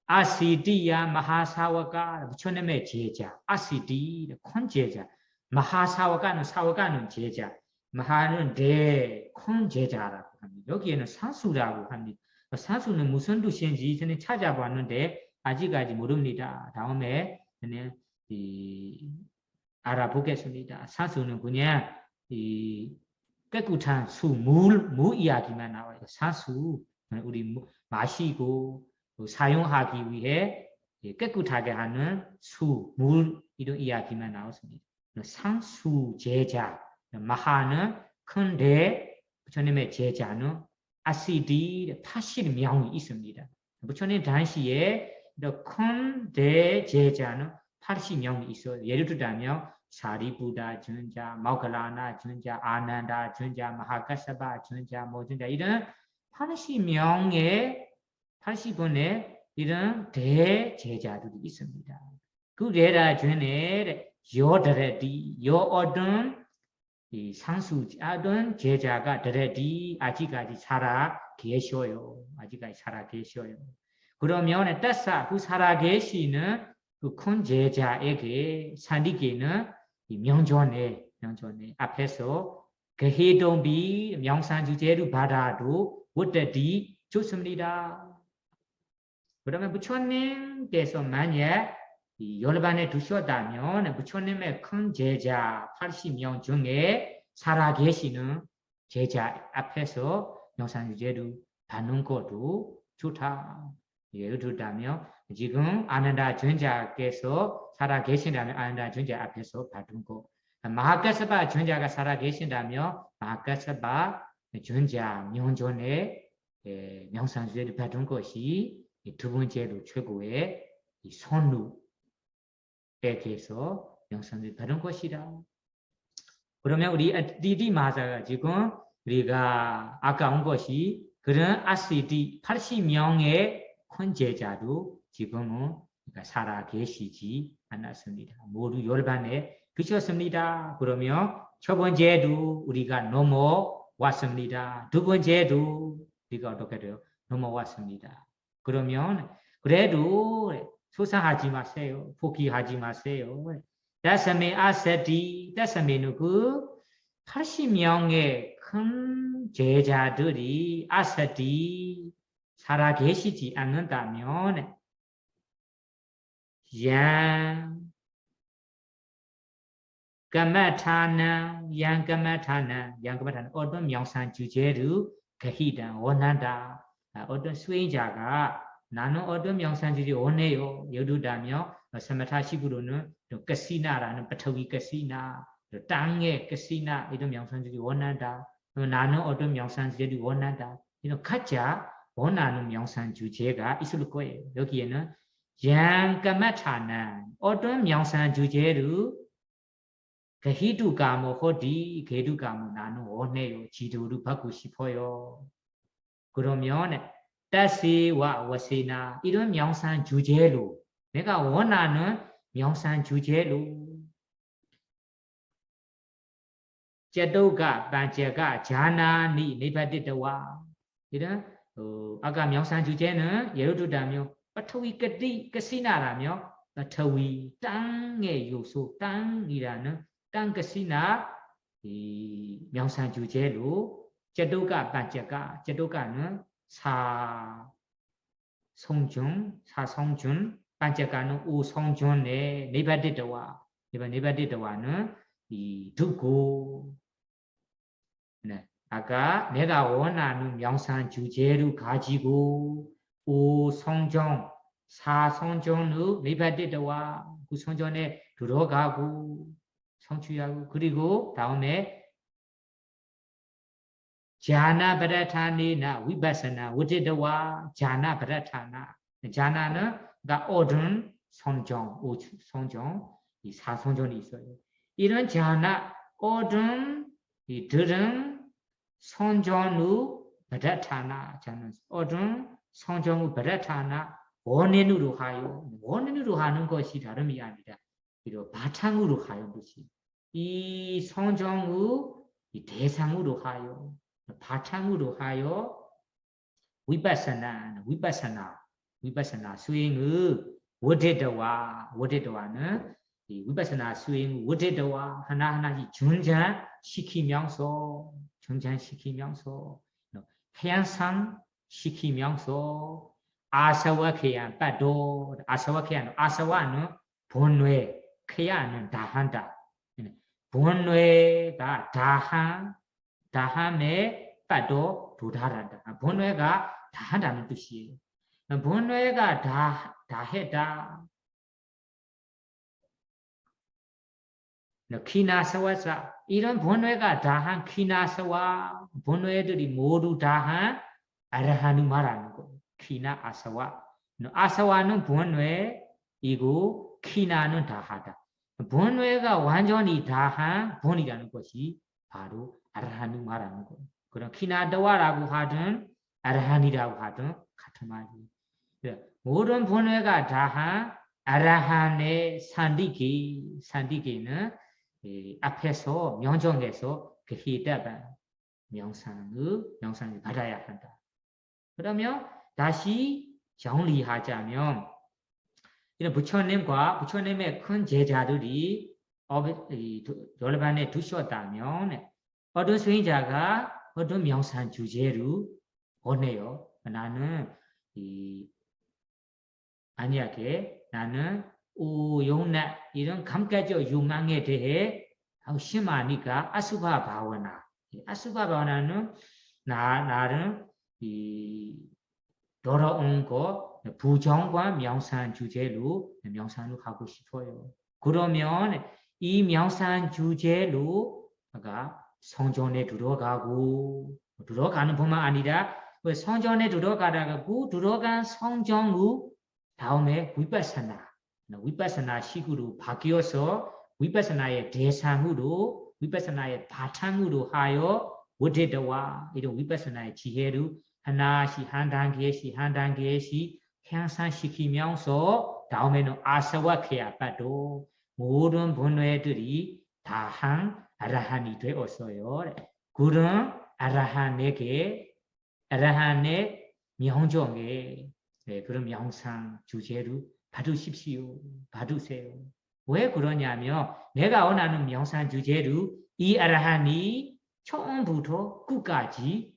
아시디야 마하사와가 부처님의 제자 아시디 큰 제자 사와가는 제자 마하는 큰 제자라고 합니다. 여기에는 사수라고 합니다. 사수는 무슨 뜻인지 저는 찾아봤는데 아직까지 모릅니다. 다음에 저는 알아보겠습니다. 사수는 그냥 깨끗한 물 이야기만 나와요. 사수 우리 마시고 사용하기 위해 깨끗하게 하는 물 이런 이야기만 나왔습니다. 상수 제자 마하는 큰데 부처님의 제자는 아시디 80명이 있습니다. 부처님 당시에 큰 대제자는 80명이 있어요. 예를 들자면 사리부다 전자, 모갈라나 전자, 아난다 전자, 마하가사바 전자, 전자 이런 80분의 이런 대제자들이 있습니다. 그 대라 중에 여드레디, 여어든 이 상수 아던 제자가 드레디 아직까지 살아 계셔요. 아직까지 살아 계셔요. 그러면 따사 그 살아 계시는 그 큰 제자에게 산디게는 이 명존에 앞에서 그 해동비 명산 주제로 받아도 못되디 좋습니다. 그러면 부처님께서 만약 열반에 두셨다면 부처님의 큰 제자 80명 중에 살아계시는 제자 앞에서 명상유제를 받는 것도 좋다. 예를 들다면 지금 아난다 전자께서 살아계신다면 아난다 전자 앞에서 받은 것. 마하가사바 전자가 살아계신다면 마하가사바 전자 명존에 명상유제를 받은 것이 두 번째로 최고의 이 선루에게서 명상을 받은 것이다. 그러면 우리 디디 마사가 지금 우리가 아까 온 것이 그런 아시디 80명의 큰 제자도 지금은 살아 계시지 않았습니다. 모두 열반에 드셨습니다. 그러면 첫 번째도 우리가 넘어왔습니다. 두 번째도 우리가 어떻게 돼요? 넘어왔습니다. 그러면 그래도 소상하지 마세요. 포기하지 마세요. 다스메 아세디 다스메는 그 80명의 큰 제자들이 아세디 살아 계시지 않는다면 양 까마타나 양 까마타나 어떤 명상 주제를 가히다 원한다. 어떤 수행자가 나는 어떤 명상주제 원해요. 예를 들면 사마타식으로는 까시나라는 파타위 까시나, 땅의 까시나 이런 명상주제 원한다. 나는 어떤 명상주제를 원한다. 이런 각자 원하는 명상주제가 있을 거예요. 여기에는 양까마타나 어떤 명상주제를 가히두가모 호디 게두가모 나는 원해요. 지도를 받고 싶어요. 그러면 따시와 와세나 이런 명상 주제로 내가 원하는 명상 주제로 제도가 반제가 자나니 네바디다와 이런 아까 명상 주제는 예를 들자면 파타위 까디 까시나라며 파타위 땅의 요소 땅이라는 땅 까시나 이 명상 주제로 제도가 반제가 제도가는 사성준 반짝가는 오성준의 네바디다와는 이 듣고 네 아까 내가 원하는 명상 주제를 가지고 오성준 사성준의 네바디다와 그 성전에 들어가고 성취하고 그리고 다음에 자나 바라타니나 위바사나 우디다와 자나 바라타나 자나는 가 오든 성정 이 사성정이 있어요. 이런 자나 오든 이 들은 성정우 바라타나 자는 오든 성정우 바라타나 원인으로 하여 원인으로 하는 것이 다름이 아니라 이런 바탕으로 하는 것이 이 성정우 이 대상으로 하여 바탕으로 하여 위파사나 수행의 워데다와는 이 위파사나 수행의 워데다와 하나하나씩 중장시키면서 향상시키면서 아사와케야 빠도 아사와는 본뇌 케야는 다한다 본뇌가 다함에 빠도 도달한다. 본뇌가 다한다는 뜻이에요. 본뇌가 다했다. 키나사와사 이런 본뇌가 다한 키나사와 본뇌들이 모두 다한 아라한을 말하는 거예요. 키나 아사와. 아사와는 본뇌이고 키나는 다하다. 본뇌가 완전히 다한 본이라는 것이 바로 아라한을 말하는 거예요. 그럼 키나다와라고 하든 아라한이라고 하든 같은 말이에요. 모든 본뇌가 다한 아라한의 산디기는 앞에서 명정에서 그 히다반 명상을 받아야 한다. 그러면 다시 정리하자면 이런 부처님의 큰 제자들이 열반에 두셨다면 어떤 수행자가 어떤 명상 주제로 보내요. 나는 만약에 나는 오용나 이런 감가적 유망에 대해 심하니까 아수바 바와나는 나는 돌아온 거 부정과 명상 주제로 명상을 하고 싶어요. 그러면 이 명상 주제로 성전에 들어가는 뿐만 아니라 성전에 들어간 성전 후 다음에 위파사나 식으로 바뀌어서 위파사나의 대상으로 위파사나의 바탕으로 하여 오데다와 이런 위파사나의 지혜로 하나씩 한 단계씩 향상시키면서 다음에는 아사와케아빠도 모든 본회들이 다한 아라한이 되었어요. 그런 아라한의 명정에 그런 명상 주제로 받으세요. 왜 그러냐면 내가 원하는 명상 주제로 이 아라한이 처음부터 끝까지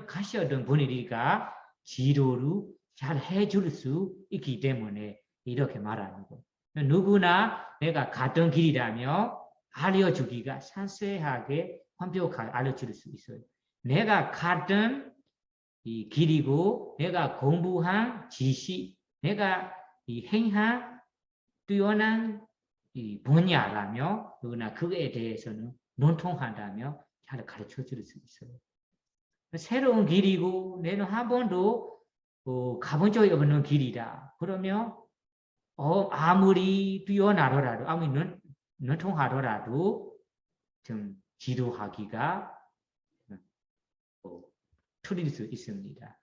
가셨던 분이니까 지도로 잘 해줄 수 있기 때문에 이렇게 말하는 거. 누구나 내가 갔던 길이라며 알려주기가 상세하게 완벽하게 알려줄 수 있어요. 내가 갔던 이 길이고 내가 공부한 지식, 내가 이 행한 뛰어난 이 분야라며 누구나 그거에 대해서는 논통한다며 잘 가르쳐 줄 수 있어요. 새로운 길이고 내는 한 번도 가본 적이 없는 길이다. 그러면 아무리 뛰어나더라도 아무리 논통하더라도 좀 지도하기가 틀릴 수 있습니다.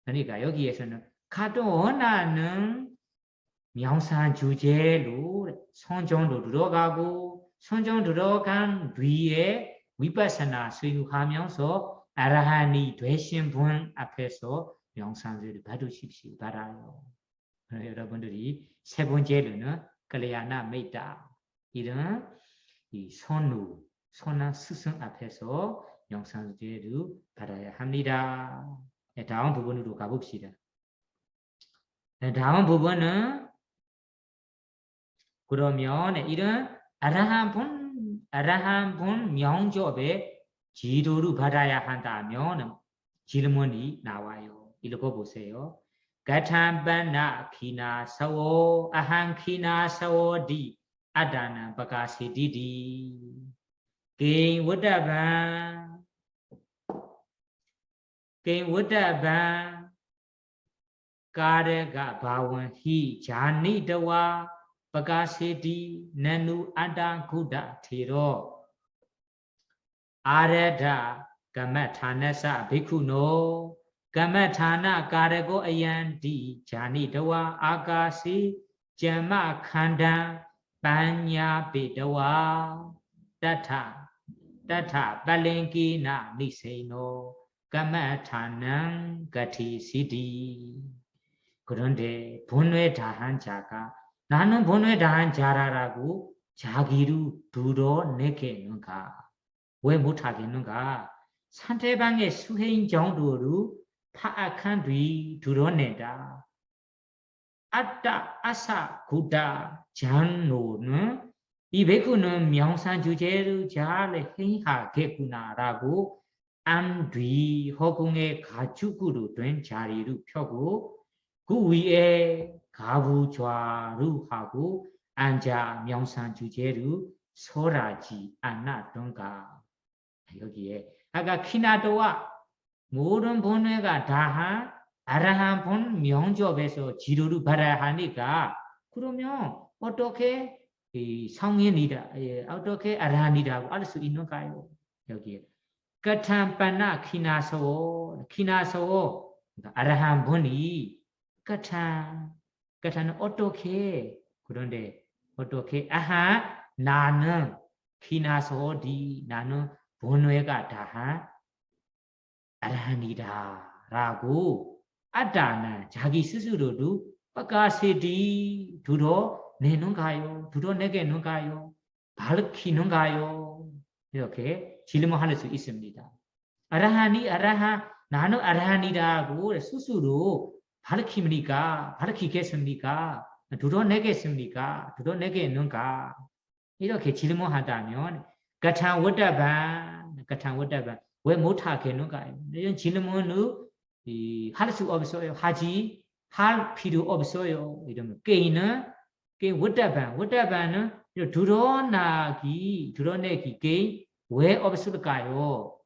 그러니까 여기에서는 가도 원하는 명상 주제로 선정도 들어가고 선정 들어간 뒤에 위파사나 수행하면서 아라한이 되신 분 앞에서 명상을 받으십시오 바라요. 여러분들이 세 번째로는 갈야나 메이타 이런 이 선한 스승 앞에서 명상제를 받아야 합니다. 다음 부분으로 가봅시다. 다음 부분은 그러면 이런 아라한 분 명접에 지도를 받아야 한다면 질문이 나와요. 읽어보세요. 가탐반나 키나 사워 아한 키나 사워디 아다나 바가시디디 게인 워다반 가레가 바원 히 자니드와 바가시디 나누 아다 구다 테로 아레다 가마타나사 비쿠노 가마타나 가레고 아얀디 자니드와 아가시 제마 칸다 반야 비드와 따타 발랭기나 니세노 가마타난 가티시디 그런데 본회 다한 자가 나는 본회 다한 자라라고 자기를 드러내겠는가? 왜 못하겠는가? 상대방의 수행 정도로 파악한 뒤 드러낸다. 아따 아사 구다 잔노는 이 베쿠는 명상 주제를 잘 행하겠구나라고 안 뒤 허공의 가축으로 된 자리를 펴고 그 위에 가부좌루 하고 앉아 명상 주제를 설하지 않았던가. 여기에 아까 키나도와 모든 본회가 다한 아라한 본 명접에서 지도를 받아야 하니까 그러면 어떻게 성인이다 어떻게 아라한이라고 알 수 있는가요? 여기에 가탐빠나 키나소 아라한 분이 가타는 어떻게 그런데 어떻게 아하 나는 키나소디 나는 본뇌가 다한 아라니다라고 아다나 자기 스스로도 빠까세디 두로 내는가요? 두로 내게는가요? 밝히는가요? 이렇게 질문할 수 있습니다. 아라하니 아라하 나는 아라하니라고 스스로 밝힙니까? 밝히겠습니까? 두로 내겠습니까? 두로 내겠는가? 이렇게 질문하다면 가창 워다반 왜 못하겠는가요? 이런 질문을 할 수 없어요. 하지 할 필요 없어요. 이러면 게임은 워다반은 드러내기 게임 왜 없을까요?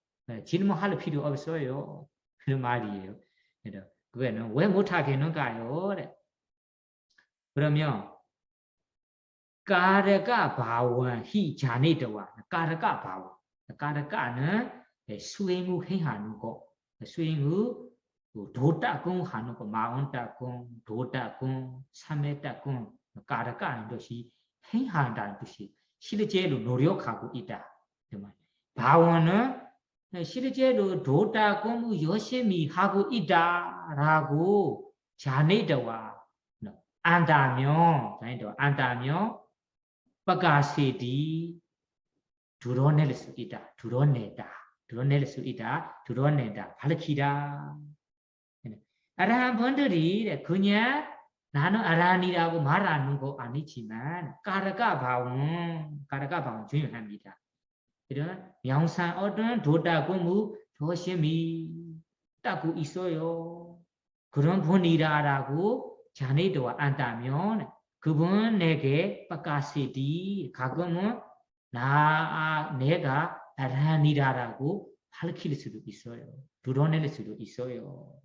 질문할 필요 없어요. 그런 말이에요. 그거는 왜 못하겠는가요? 그러면 까르가 바원 히 자네도와 까르가 바원 까르가는 수행을 행하는 거 수행을 도다공 하는 거 마운다공 도다공 삼매다공 까르가는 것이 행한다는 뜻이 실제로 노력하고 있다. 바원은 실제로 도다공을 열심히 하고 있다라고 자네도와 안다면 빠가세디 드러낼 수 있다. 드러낼 수 있다. 드러낸다. 밝히다. 아라한 분들이 그냥 나는 아라니라고 말하는 거 아니지만 까르가 바운 중요합니다. 이런 명상 어떤 도다고무 조심히 따고 있어요. 그런 분이라고 자네도 안다면 그분에게 빠까시디 가끔은 내가 아라니라라고 밝힐 수도 있어요. 드러낼 수도 있어요.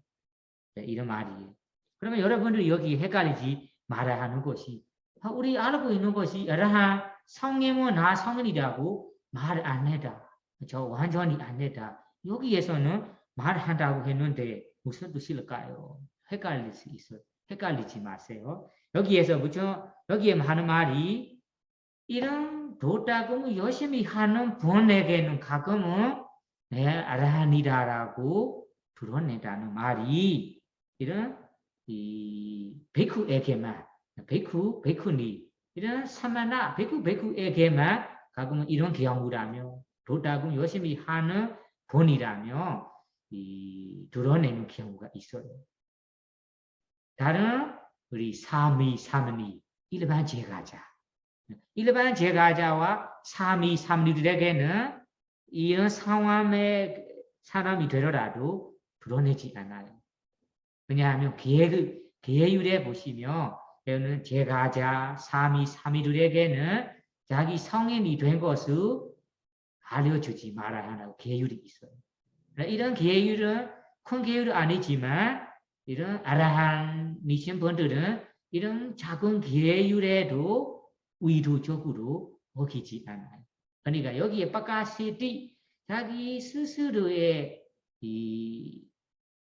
네, 이런 말이에요. 그러면 여러분들 여기 헷갈리지 말아야 하는 것이 우리 알고 있는 것이 아라한 성님은 나 성인이라고 말 안 해다. 저 완전히 안 해다. 여기에서는 말한다고 했는데 무슨 뜻일까요? 헷갈릴 수 있어요. 헷갈리지 마세요. 여기에 하는 말이 이런 도다금을 열심히 하는 분에게는 가끔은 아라한이다라고 드러낸다는 말이 이런 이 베쿠에게만 베쿠니 이런 사마나 베쿠에게만 가끔은 이런 경우라며 도다금 열심히 하는 분이라며 드러내는 경우가 있어요. 다른 우리 사미 일반 제가자와 사미들에게는 이런 상황의 사람이 되더라도 드러내지 않아요. 왜냐하면 계율에 보시면 여기는 제가자 사미들에게는 자기 성인이 된 것을 알려주지 말아야 한다고 계율이 있어요. 이런 계율은 큰 계율은 아니지만 이런 아라한이신 분들은 이런 작은 계율에도 의도적으로 먹히지 않아요. 그러니까 여기에 빠까시디 자기 스스로의 이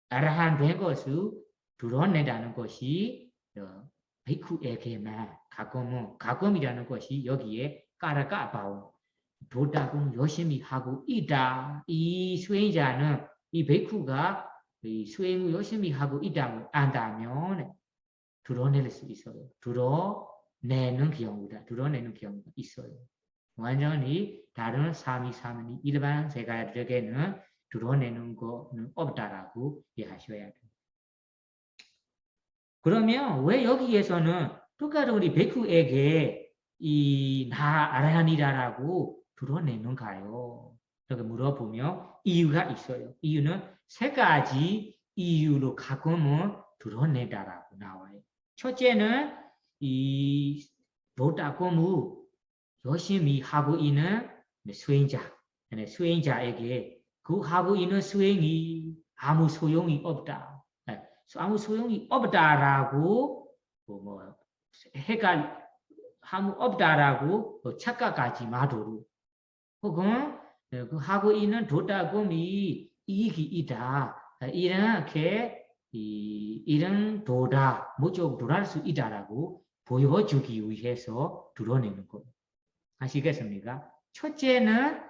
아라한 된 것을 드러낸다는 것이 베쿠에게만 가끔이라는 것이 여기에 까라까바오 도다군 열심히 하고 있다. 이 수행자는 이 베쿠가 이 수행을 열심히 하고 있다고 안다면 드러낼 수 있어요. 드러내는 경우가 있어요. 완전히 다른 사미사문이 일반 세가들에게는 드러내는 거는 없다라고 이해하셔야 돼요. 그러면 왜 여기에서는 똑같이 우리 베쿠에게 이 나 아라니다라고 드러내는가요? 이렇게 물어보면 이유가 있어요. 이유는 세 가지 이유로 가끔은 드러내다라고 나와요. 첫째는 이 도다고무 열심히 하고 있는 수행자에게 그 하고 있는 수행이 아무 소용이 없다. 아무 소용이 없다라고 해가 아무 없다라고 착각하지 마도록 혹은 그 하고 있는 도다금이 이익이 있다. 이런 모적 도달 수 있다라고 보여주기 위해서 드러내는 거예요. 아시겠습니까? 첫째는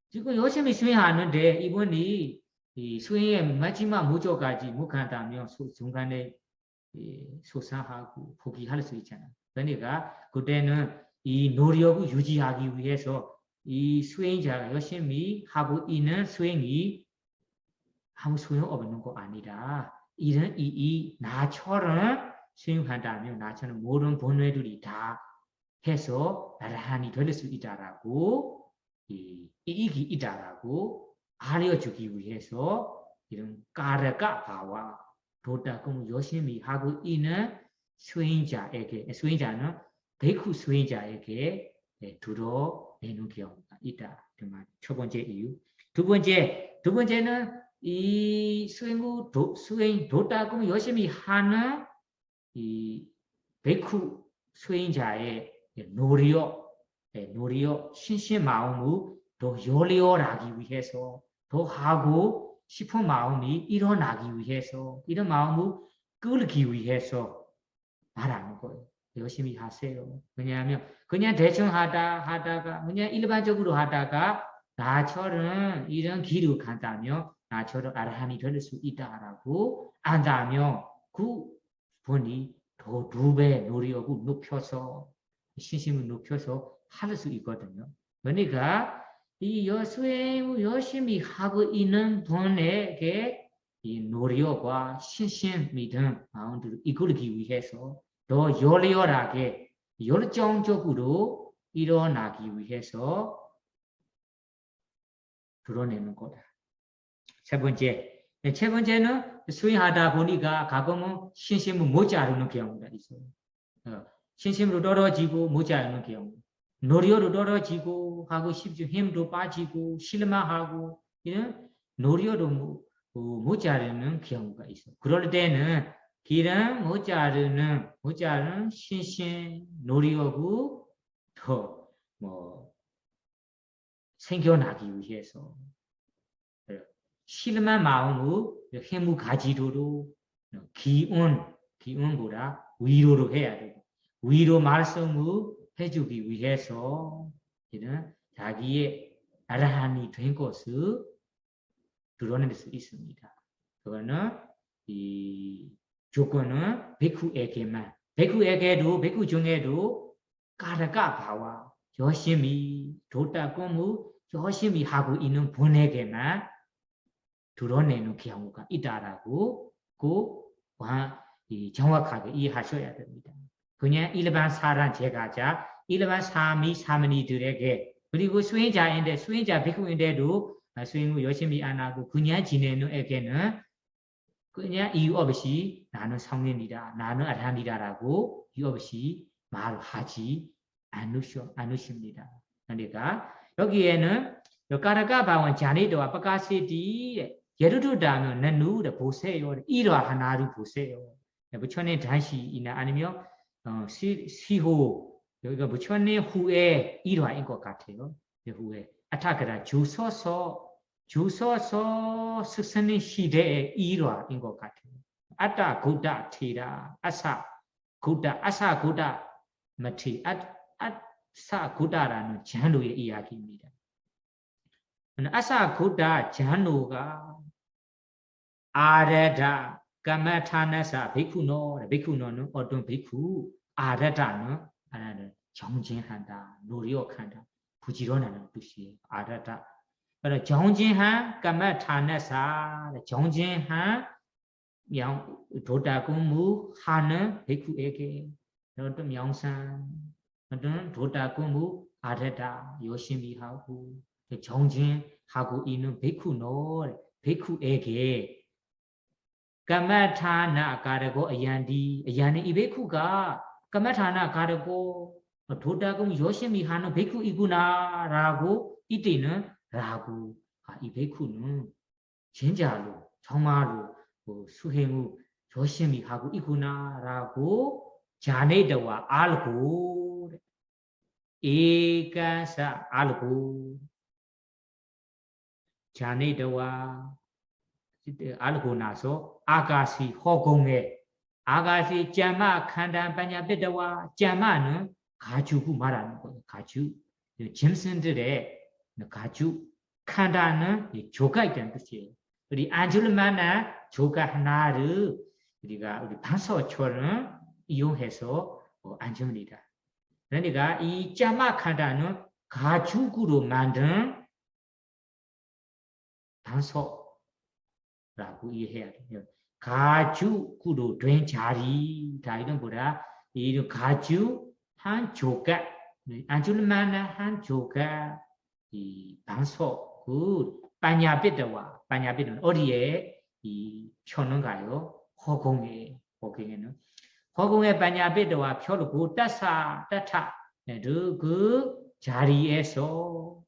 지금 열심히 수행하는데 이분이 이 수행에 마지막 목적까지 못 간다면 중간에 소상하고 포기할 수 있잖아. 그러니까 그때는 이 노력을 유지하기 위해서 이 수행자가 열심히 하고 있는 수행이 아무 소용없는 거 아니라 이런 이 나처럼 수행한다면 나처럼 모든 본뇌들이 다 해서 나란히 될 수 있다라고 이익이 있다라고 알려주기 위해서 이런 까르까 바와 도다금 열심히 하고 있는 수행자는 베이쿠 수행자에게 들어내는 경우가 있다. 첫 번째 이유. 두 번째는 이 수행 도다금 열심히 하는 이 베이쿠 수행자의 노력, 신신 마음을 더 열려나기 위해서, 더 하고 싶은 마음이 일어나기 위해서, 이런 마음을 끌기 위해서 말하는 거예요. 열심히 하세요. 왜냐하면 그냥 대충 하다가 그냥 일반적으로 하다가 나처럼 이런 길을 간다면 나처럼 아라한이 될 수 있다라고 안다면 그 분이 더 두 배 노력을 높여서 신심을 높여서 할 수 있거든요. 그러니까 이 수행을 열심히 하고 있는 분에게 이 노력과 신심 믿음 마음들을 이끌기 위해서 더 열렬하게 열정적으로 일어나기 위해서 드러내는 거다. 세 번째는 수행하다 보니까 가끔은 신심을 못 자르는 경우가 있어요. 신심으로 떨어지고 못 자르는 경우, 노력으로 떨어지고 하고 싶죠. 힘도 빠지고 실망하고 이런 노력으로 못 자르는 경우가 있어요. 그럴 때는 길은 못 자르는 신심 노력을 더 생겨나기 위해서 실만 마음으로 힘을 가지도록 기운보다 위로로 해야 되고 위로 말씀을 해주기 위해서 이런 자기의 아라한이 된 것을 드러낼 수 있습니다. 그거는 이 조건은 베쿠에게만, 베쿠 중에도 까르까 바와 열심히 도닦음을 열심히 하고 있는 분에게만 드러내는 경우가 있다라고 정확하게 이해하셔야 됩니다. 그냥 일반 사람 제가자, 일반 사미들에게 그리고 수행자 베쿠인데도 수행을 열심히 안 하고 그냥 지내는 에게는 그냥 이유 없이 나는 성인이다, 나는 아란이다라고 이유 없이 말하지 않으십니다. 그러니까 여기에는 까르까 바원 자네도와 바카시티 예를 들자면 나누를 보세요. 이러 하나를 보세요. 부처님 단시이나 아니면 시호 여기가 부처님 후에 일화인 것 같아요. 후에 아타그라 주소서 스승의 시대의 일화인 것 같아요. 아타 고다 티라 아사 고다 마티 아사 고다라는 잔루의 이야기입니다. 아사 고다 잔루가 아레다 까마타나사 베쿠노는 어떤 베쿠 아레다는 정진한다, 노력한다, 부지런하는 뜻이에요. 아레다. 그래서 정진한 까마타나사 정진한 도다구무 하는 베쿠에게 어떤 명상, 어떤 도다구무 아레다 열심히 하고 정진하고 있는 베쿠에게 까마타나 가르고 아얀디 이 베쿠가 까마타나 가르고 도다금 열심히 하는 베쿠이구나라고 이때는 라고 이 베쿠는 진짜로 정말로 수행을 열심히 하고 있구나라고 자네들과 알고 에간사 알고 자네들과 알고 나서 아가시 허공에 아가시 자마 칸단 바냐 베다와 자마는 가주고 말하는 거예요. 가주 짐슨들의 가죽 칸다는 조가 있다는 뜻이에요. 우리 안줄만한 조가 하나를 우리 반서처럼 이용해서 앉습니다. 그러니까 이 짜마 칸다는 가죽으로 만든 반서라고 이해해야 돼요. 가죽으로 된 자리, 다 이런 뭐라 이 가죽 한 조각, 안줄만한 한 조각 이 반서 그 빠냐비드는 어디에 이 펴는가요? 허공에는 허공의 빠냐비드와 펴놓고 따타 그 자리에서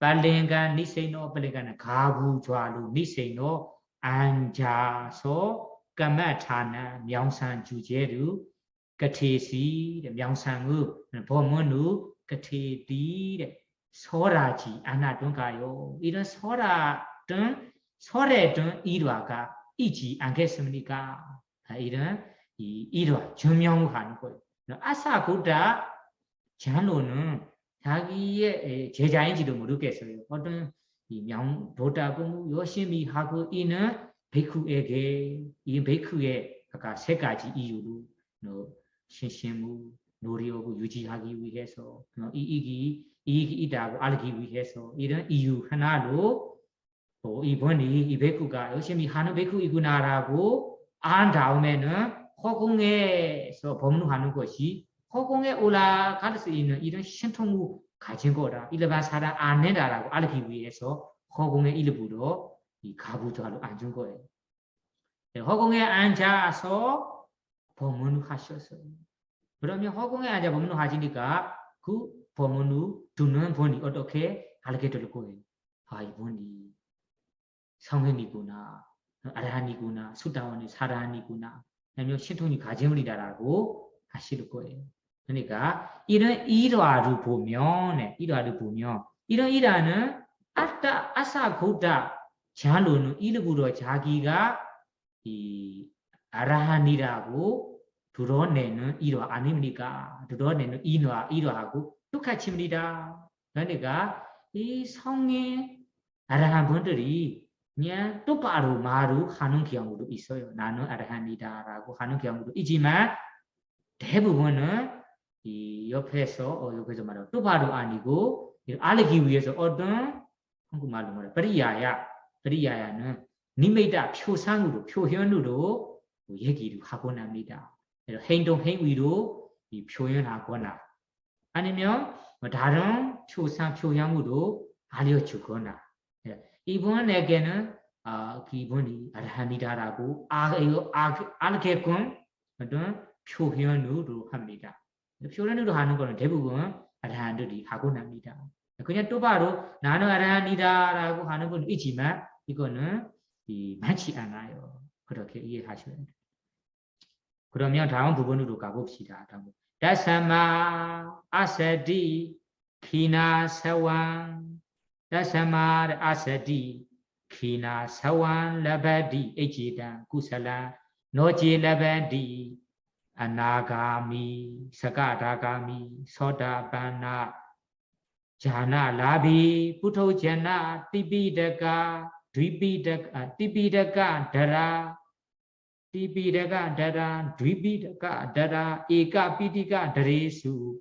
빨랭가 니세노 빨랭가는 가부좌로 니세노 앉아서 까마타나 명상 주제로 그테시 명상의 법문으로 그테디 소라지 아나던가요. 이런 소래든 일화가 있지 않겠습니까? 이런 이 일화 증명하는 거예요. 아사고다 장로는 자기의 제자인지도 모르겠어요. 어떤 이 명도다고 열심히 하고 있는 베이크에게 이 베이크의 아까 세 가지 이유로 신심무 노력을 유지하기 위해서 이익이 있다고 알기 위해서 이런 이유 하나로 이번이 이 베이크가 열심히 하는 베이크이구나라고 안 다음에는 허공에서 법문하는 것이 허공에 올라갈 수 있는 이런 신통을 가진 거라 일반 사람 안 된다라고 알기 위해서 허공에 일부러 이 가부좌로 앉은 거예요. 허공에 앉아서 법문을 하셨어요. 그러면 허공에 앉아 법문을 하시니까 그 법문을 듣는 분이 어떻게 알게 될 거예요. 아, 이분이 성현이구나, 아라한이구나, 수다원의 사라한이구나, 아니면 신통이 가정이다라고 하실 거예요. 그러니까 이런 일화를 보면 이런 일화는 아사고다 장로는 일부러 자기가 이 아라한이라고 드러내는 일화 아닙니까? 드러내는 일화하고 똑같습니다. 그러니까 이 성의 아라한 분들이 그냥 똑바로 말을 하는 경우도 있어요. 나는 아라한이다라고 하는 경우도 있지만 대부분은 이 옆에서 말하고 똑바로 아니고 알기 위해서 어떤 한국말로 말해ปริยา야는 니메이다 표상으로 표현으로 얘기를 하곤 합니다. 행동 행위로 이 표현하거나 아니면 다른 표상 표현으로 알려주거나 이분에게는 이분이 아라한이다라고 알게끔 어떤 표현으로 합니다. 표현으로 하는 것은 대부분 아라한들이 하곤 합니다. 그냥 똑바로 나는 아라한이다라고 하는 건 있지만 이거는 많지 않아요. 그렇게 이해하셔야 돼요. 그러면 다음 부분으로 가봅시다. 다사마 아사디 키나 사완 다사마 아사디 키나 사완 라바디 에지단 구살라 노지 라바디 아나가미 사가다가미 소다반나 자나 라비 부토자나 티비다가 티비다가 다라 티비다가 다라 드비다가 다라 에카피디가 다레수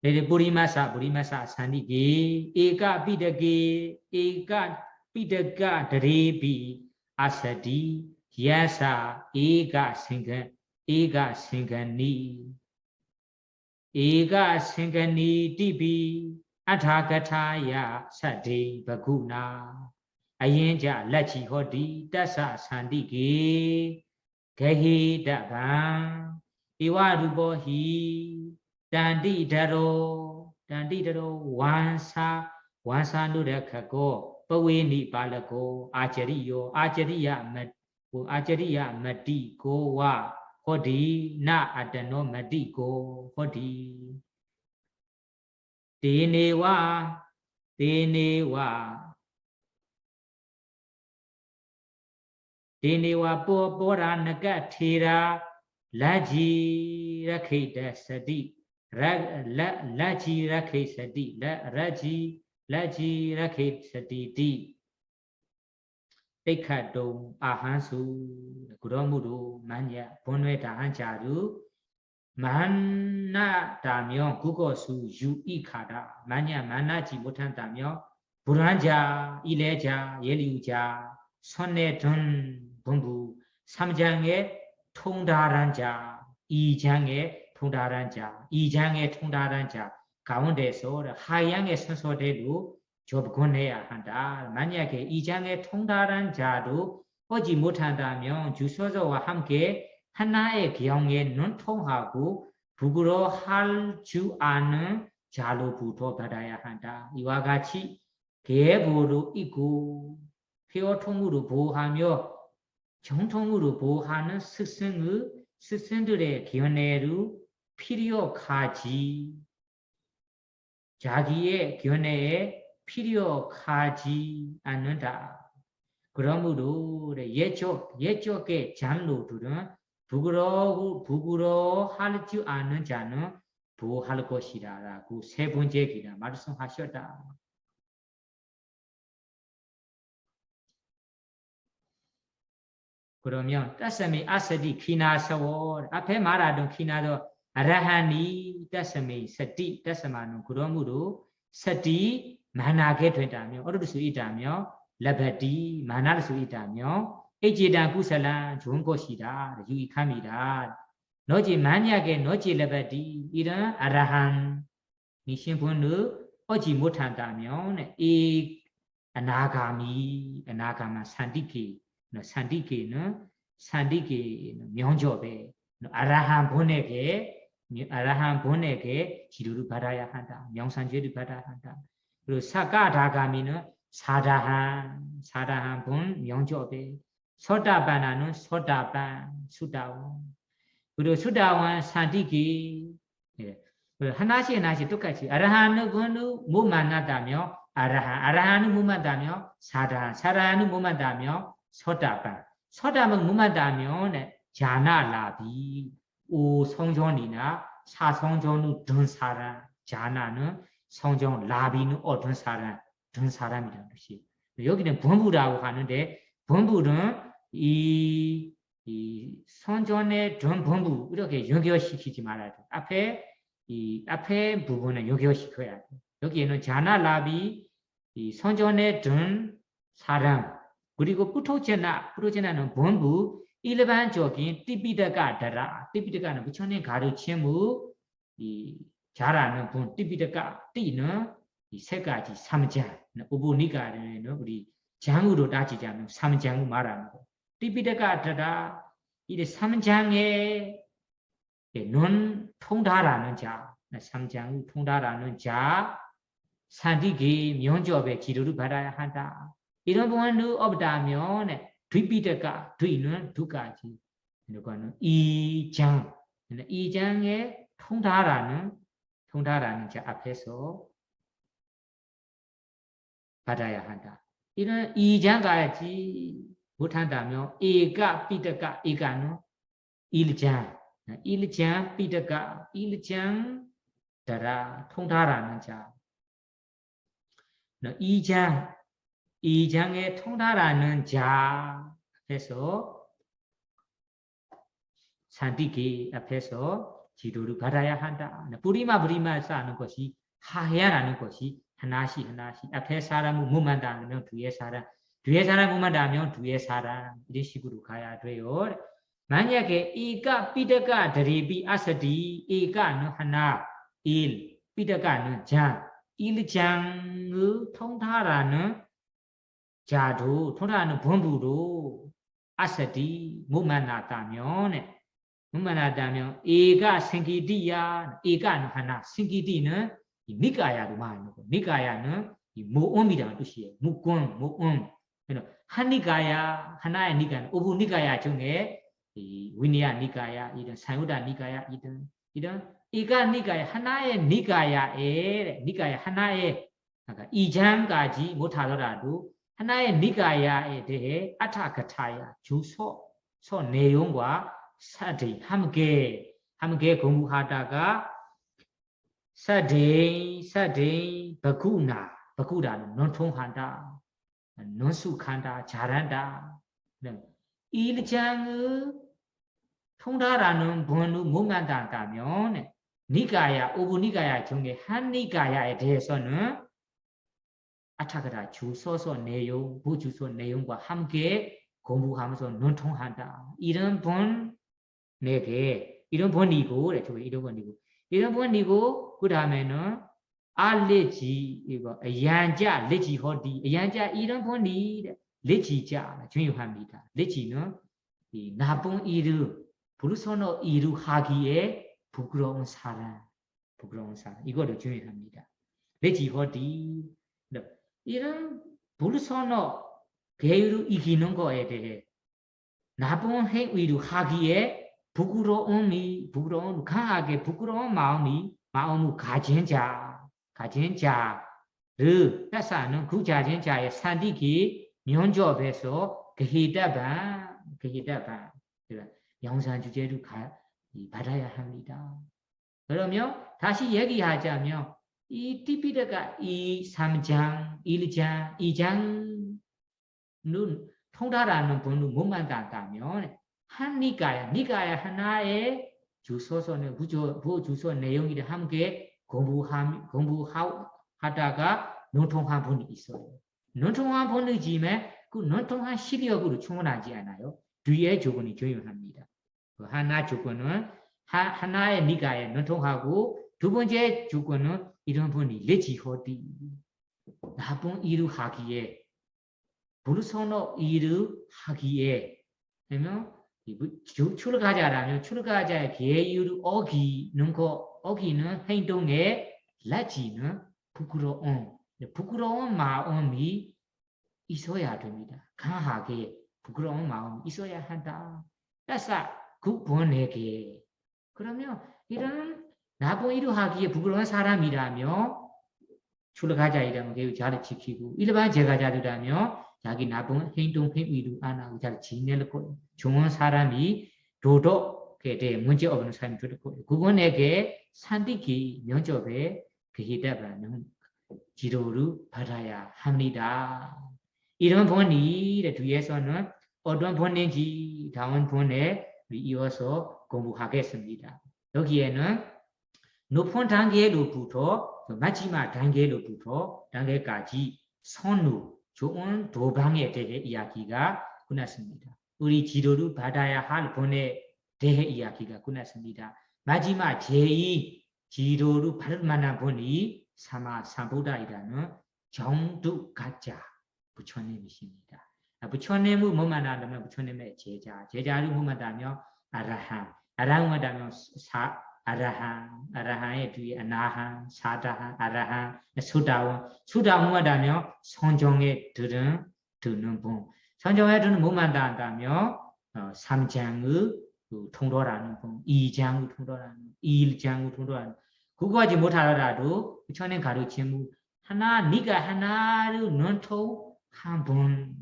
레레 부리마사 산디게 에카피다게 에카피다가 다레비 아사디 야사 에가 생간니 티비 아타가타야 사데 바구나 아옌자 라치 호디 따사 산디게 게히다방 이와루보히 단디다로 완사 누르카고ปเวนิ 발라고 아제리야 마디 고와 호디 나 아다노 마디 고 호디 데네와 뽀뽀라 나가 테라 라지 라케다 사디 Raji Rakhe Sati, Raji Rakhe Sati Ti. Tekhato Ahansu, Guromudu, Manya, Bonweta Ancharu, Mana Damyo, Gugosu, Yu Ikada, Manya Manaji Mutan Damyo, Buranja, Ileja, Yeliuja, Sonetun, Bumbu, Samjange, Tongdaranja, Ijange, Tongdaranja, Ijange, Tongdaranja, Kaunde so, Hayange Sonsodelu, Job Gonea Handa, Maniake, Ijange, Tongdaran Jadu, Oji Mutandamion, Jusozo Hamke, Hanae Kyonge, Non Tonghagu, Buguro Hal Ju An, Jalo Puto Badaya Handa, Iwagachi, Geburu Igu, Pio Tomuru Bohamyo, Chongtomuru Bohan, Sisendure Kyoneru, Pirio Kaji, Jagie Kyone. 필요 가지 않는다. 그러므로 예초게 장로들은 부끄러워할 줄 아는 자는 부할 것이라라고 세 번째 기라 말씀하셨다. 그러면 따스미 아스디 키나서워 앞에 말하던 키나도 아라하니 따스미 서티 따스마는 그러므로 서티 만나게 된다며 어르를 수 있다며 라바디 만날 수 있다며 에지단 구살란 좋은 것이다 유익합니다. 너지 만약에 너지 라바디 이런 아라한 니신분을 어지 못한다면 이 아나가마 산디케는 명조배 아라한 본에게 지루를 받아야 한다. 명상죄를 받아야 한다. 그리고 사가다가미는 사다한 본 명조배 소다반하는 소다반 수다원 그리고 수다원 산디기 하나씩 똑같이 아라한은 분을 못 만나다며 아라한은 못 만나다며 사다한은 못 만나다며 소다만 못 만나다며 자나라비 오 성전이나 사성전의 든 사람 자나는 성전 라비는 어떤 사람이라는 것이 여기는 범부라고 하는데 범부는 이 성전의 든 범부 이렇게 연결시키지 말아야 돼. 앞에 부분은 연결시켜야 돼. 여기에는 자나 라비 이 성전의 든 사람 그리고 뿌토제나는 범부 일반적인 띠비드가는 부처님 가르침을 이 잘하는 분 띠비드가 띠는 이 세 가지 삼장 오보니가는 우리 장으로 따지자면 삼장을 말하는 거 띠비드가 이 삼장의 눈 통달하는 자 삼장을 통달하는 자 산디기 명조업의 지도를 받아야 한다. 이런 부분을 없다면 뒤비드가 뒤는 두 가지 이거는 이장의 통달하는 자 앞에서 받아야 한다. 이런 이장까지 못한다면 에가 비드가 에가는 일장 비드가 일장 따라 통달하는 자 이장에 통달하는 자 앞에서 산디기 앞에서 지도를 받아야 한다. 부리마에서 하는 것이 하야라는 것이 하나씩 앞에 사람을 못 만나면 뒤에 사람 못 만나면 뒤에 사람 이런 식으로 가야 돼요. 만약에 이가 삐드가 드리비 아스디 이가는 하나 일 삐드가는 장 일장의 통달하는 자도 통달하는 본부로 아스디 못 만나다면 에가 생기디야 에가는 하나 생기디는 니가야로 말하는 거 니가야는 모음이라는 뜻이에요. 모음 한니가야 하나의 니가는 오부 니가야 중에 위니야 니가야 이런 사유다 니가야 이런 이가 니가야 하나의 니가야에 하나의 이장까지 못하더라도 하나의 니가야에 대해 아타카타야 주소 내용과 사디 함께 공부하다가 Sade Bakuna Bakuda non handa non sukanda jaranda iljangu 통달하는 번우 몸만다 가면 니가야 오브니가야 중에 한 니가야에 대해서는 아타가라 주소서 내용 부주소 내용과 함께 공부하면서 논통한다. 이런 번 내게 이런 번이고 이런 번이고 이런 번이고 그 다음에는 알레지 이거 양자 레지 호디 양자 이런 번이 레지자 중요합니다. 레지는 이 나쁜 일을 불선어 일을 하기에 부끄러운 사람 이거를 중요합니다. 레지 호디 이런 불선어 배우를 이기는 거에 대해 나쁜 행위를 하기에 부끄러운 강하게 부끄러운 마음을 가진 자를 따사는 그 가진 자의 산디기 면접에서 게히다반 영상 주제를 받아야 합니다. 그러면 다시 얘기하자면 이 띠피드가 이 3장, 1장, 2장은 통달하는 분을 못 만난다면 한 니가야 하나의 주소서는 부주소 내용이를 함께 공부하다가 논통한 분이 있어요. 논통한 분이지만 그 논통한 시력으로 충분하지 않아요. 뒤에 조건이 중요합니다. 그 하나 조건은 하나의 니가에 논통하고 두 번째 조건은 이런 분이 레지호디 나쁜 일을 하기에 불선어 일을 하기에 그러면 출가자라면 출가자의 계율을 어기는 행동에 라지는 부끄러운 마음이 있어야 됩니다. 강하게 부끄러운 마음이 있어야 한다. 따라서 그 번에게 그러면 이런 나쁜 일을 하기에 부끄러운 사람이라면 출가자이라면 계획 잘 지키고 일반 제가자들이라면 자기 나쁜 행위를 안 하고 잘 지낼 거예요. 좋은 사람이 도덕에 대해 문제 없는 사람이 될 거예요. 그분에게 산디기 면접에 해당하는 지도를 받아야 합니다. 이런 본이 뒤에서는 어떤 본인지 다음 본에 이어서 공부하겠습니다. 여기에는 높은 단계로부터 마지막 단계까지 선우 좋은 도방에 대해 이야기가 끝났습니다. 우리 지도를 받아야 할 본에 대해 이야기가 끝났습니다. 마지막 제2 지도를 받을 만한 본이 사마삼부다이라는 정두가짜 부처님이십니다. 부처님을 못 만나면 부처님의 제자를 못 만나면 아라한을 만나면 아라한의 뒤에 아나한, 사다한, 아라한, 수다운 만나면 선정에 드는 분. 선정에 드는 못 만난다면 3장의 통로라는 분, 2장의 통로라는 분, 1장의 통로라는 분. 그거하지 못하더라도 부처님 가르침을 네가 하나를 논통한 분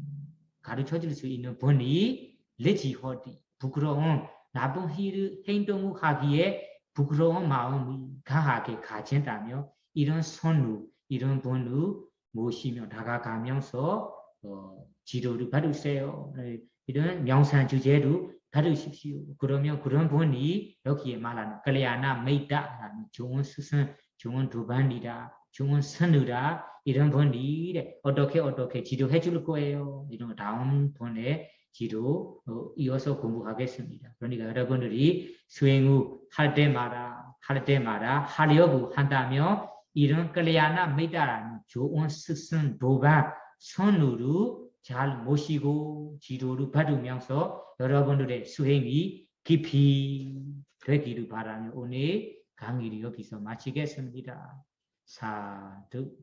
가르쳐 줄 수 있는 분이 레지호디 부끄러운 나쁜 행동을 하기에 부끄러운 마음이 강하게 가진다며 이런 선우, 이런 분을 모시며 다가가면서 지도를 받으세요. 이런 명상 주제를 받으십시오. 그러면 그런 분이 여기에 말하는 kalya나 메이다라는 좋은 스승, 좋은 도반이다, 좋은 선우다 이런 분이 어떻게 지도해 줄 거예요. 이런 다음 번에 지도 이어서 공부하겠습니다. 그러니까 여러분들이 수행을 할 때마다 하려고 한다면 이런 kalya나 메이다라는 좋은 스승, 도반, 선우를 잘 모시고 지도를 받으면서 여러분들의 수행이 깊이 되기를 바라며 오늘 강의를 여기서 마치겠습니다. 사두.